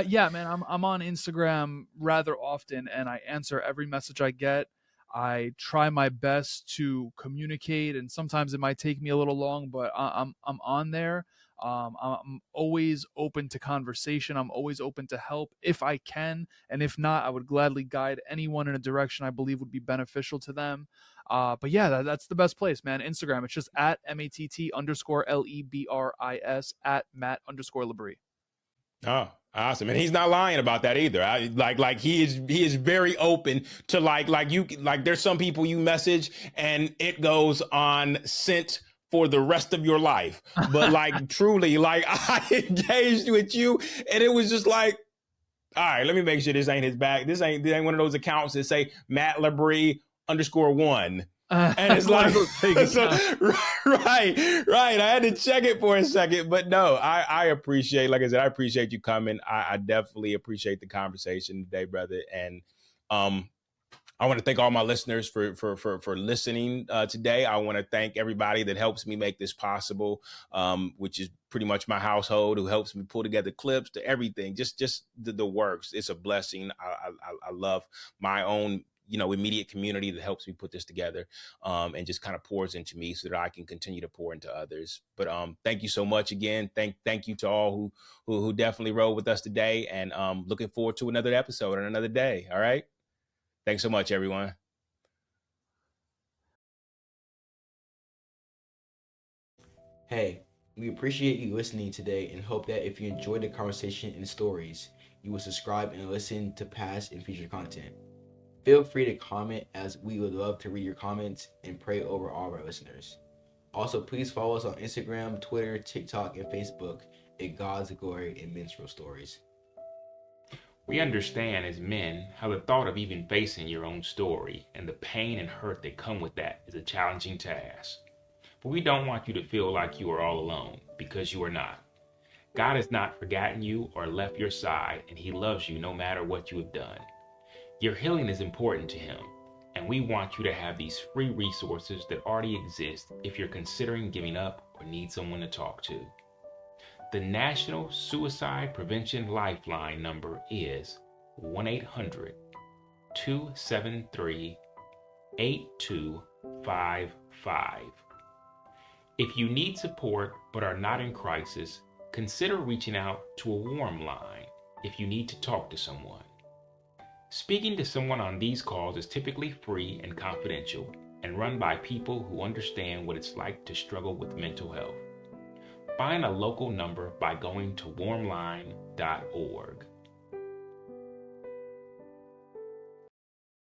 yeah, man, I'm on Instagram rather often, and I answer every message I get. I try my best to communicate, and sometimes it might take me a little long, but I'm on there. I'm always open to conversation. I'm always open to help if I can, and if not, I would gladly guide anyone in a direction I believe would be beneficial to them. But yeah, that's the best place, man. Instagram. It's just at MATT_LEBRIS at Matt_Lebris. Oh, awesome. And he's not lying about that either. I like he is very open to like there's some people you message and it goes on sent for the rest of your life. But like truly, like I engaged with you and it was just like, all right, let me make sure this ain't his back. This ain't one of those accounts that say Matt Lebris _1. And it's One like, of those fake so, accounts. right. I had to check it for a second, but no, I appreciate, like I said, I appreciate you coming. I definitely appreciate the conversation today, brother. And um, I want to thank all my listeners for listening today. I want to thank everybody that helps me make this possible, which is pretty much my household, who helps me pull together clips to everything, just the works. It's a blessing. I love my own immediate community that helps me put this together, and just kind of pours into me so that I can continue to pour into others. But thank you so much again. Thank you to all who definitely rode with us today, and looking forward to another episode on another day. All right. Thanks so much, everyone. Hey, we appreciate you listening today and hope that if you enjoyed the conversation and stories, you will subscribe and listen to past and future content. Feel free to comment, as we would love to read your comments and pray over all of our listeners. Also, please follow us on Instagram, Twitter, TikTok, and Facebook at God's Glory and Men's Real Stories. We understand as men how the thought of even facing your own story and the pain and hurt that come with that is a challenging task. But we don't want you to feel like you are all alone, because you are not. God has not forgotten you or left your side, and He loves you no matter what you have done. Your healing is important to Him, and we want you to have these free resources that already exist if you're considering giving up or need someone to talk to. The National Suicide Prevention Lifeline number is 1-800-273-8255. If you need support but are not in crisis, consider reaching out to a warm line if you need to talk to someone. Speaking to someone on these calls is typically free and confidential and run by people who understand what it's like to struggle with mental health. Find a local number by going to warmline.org.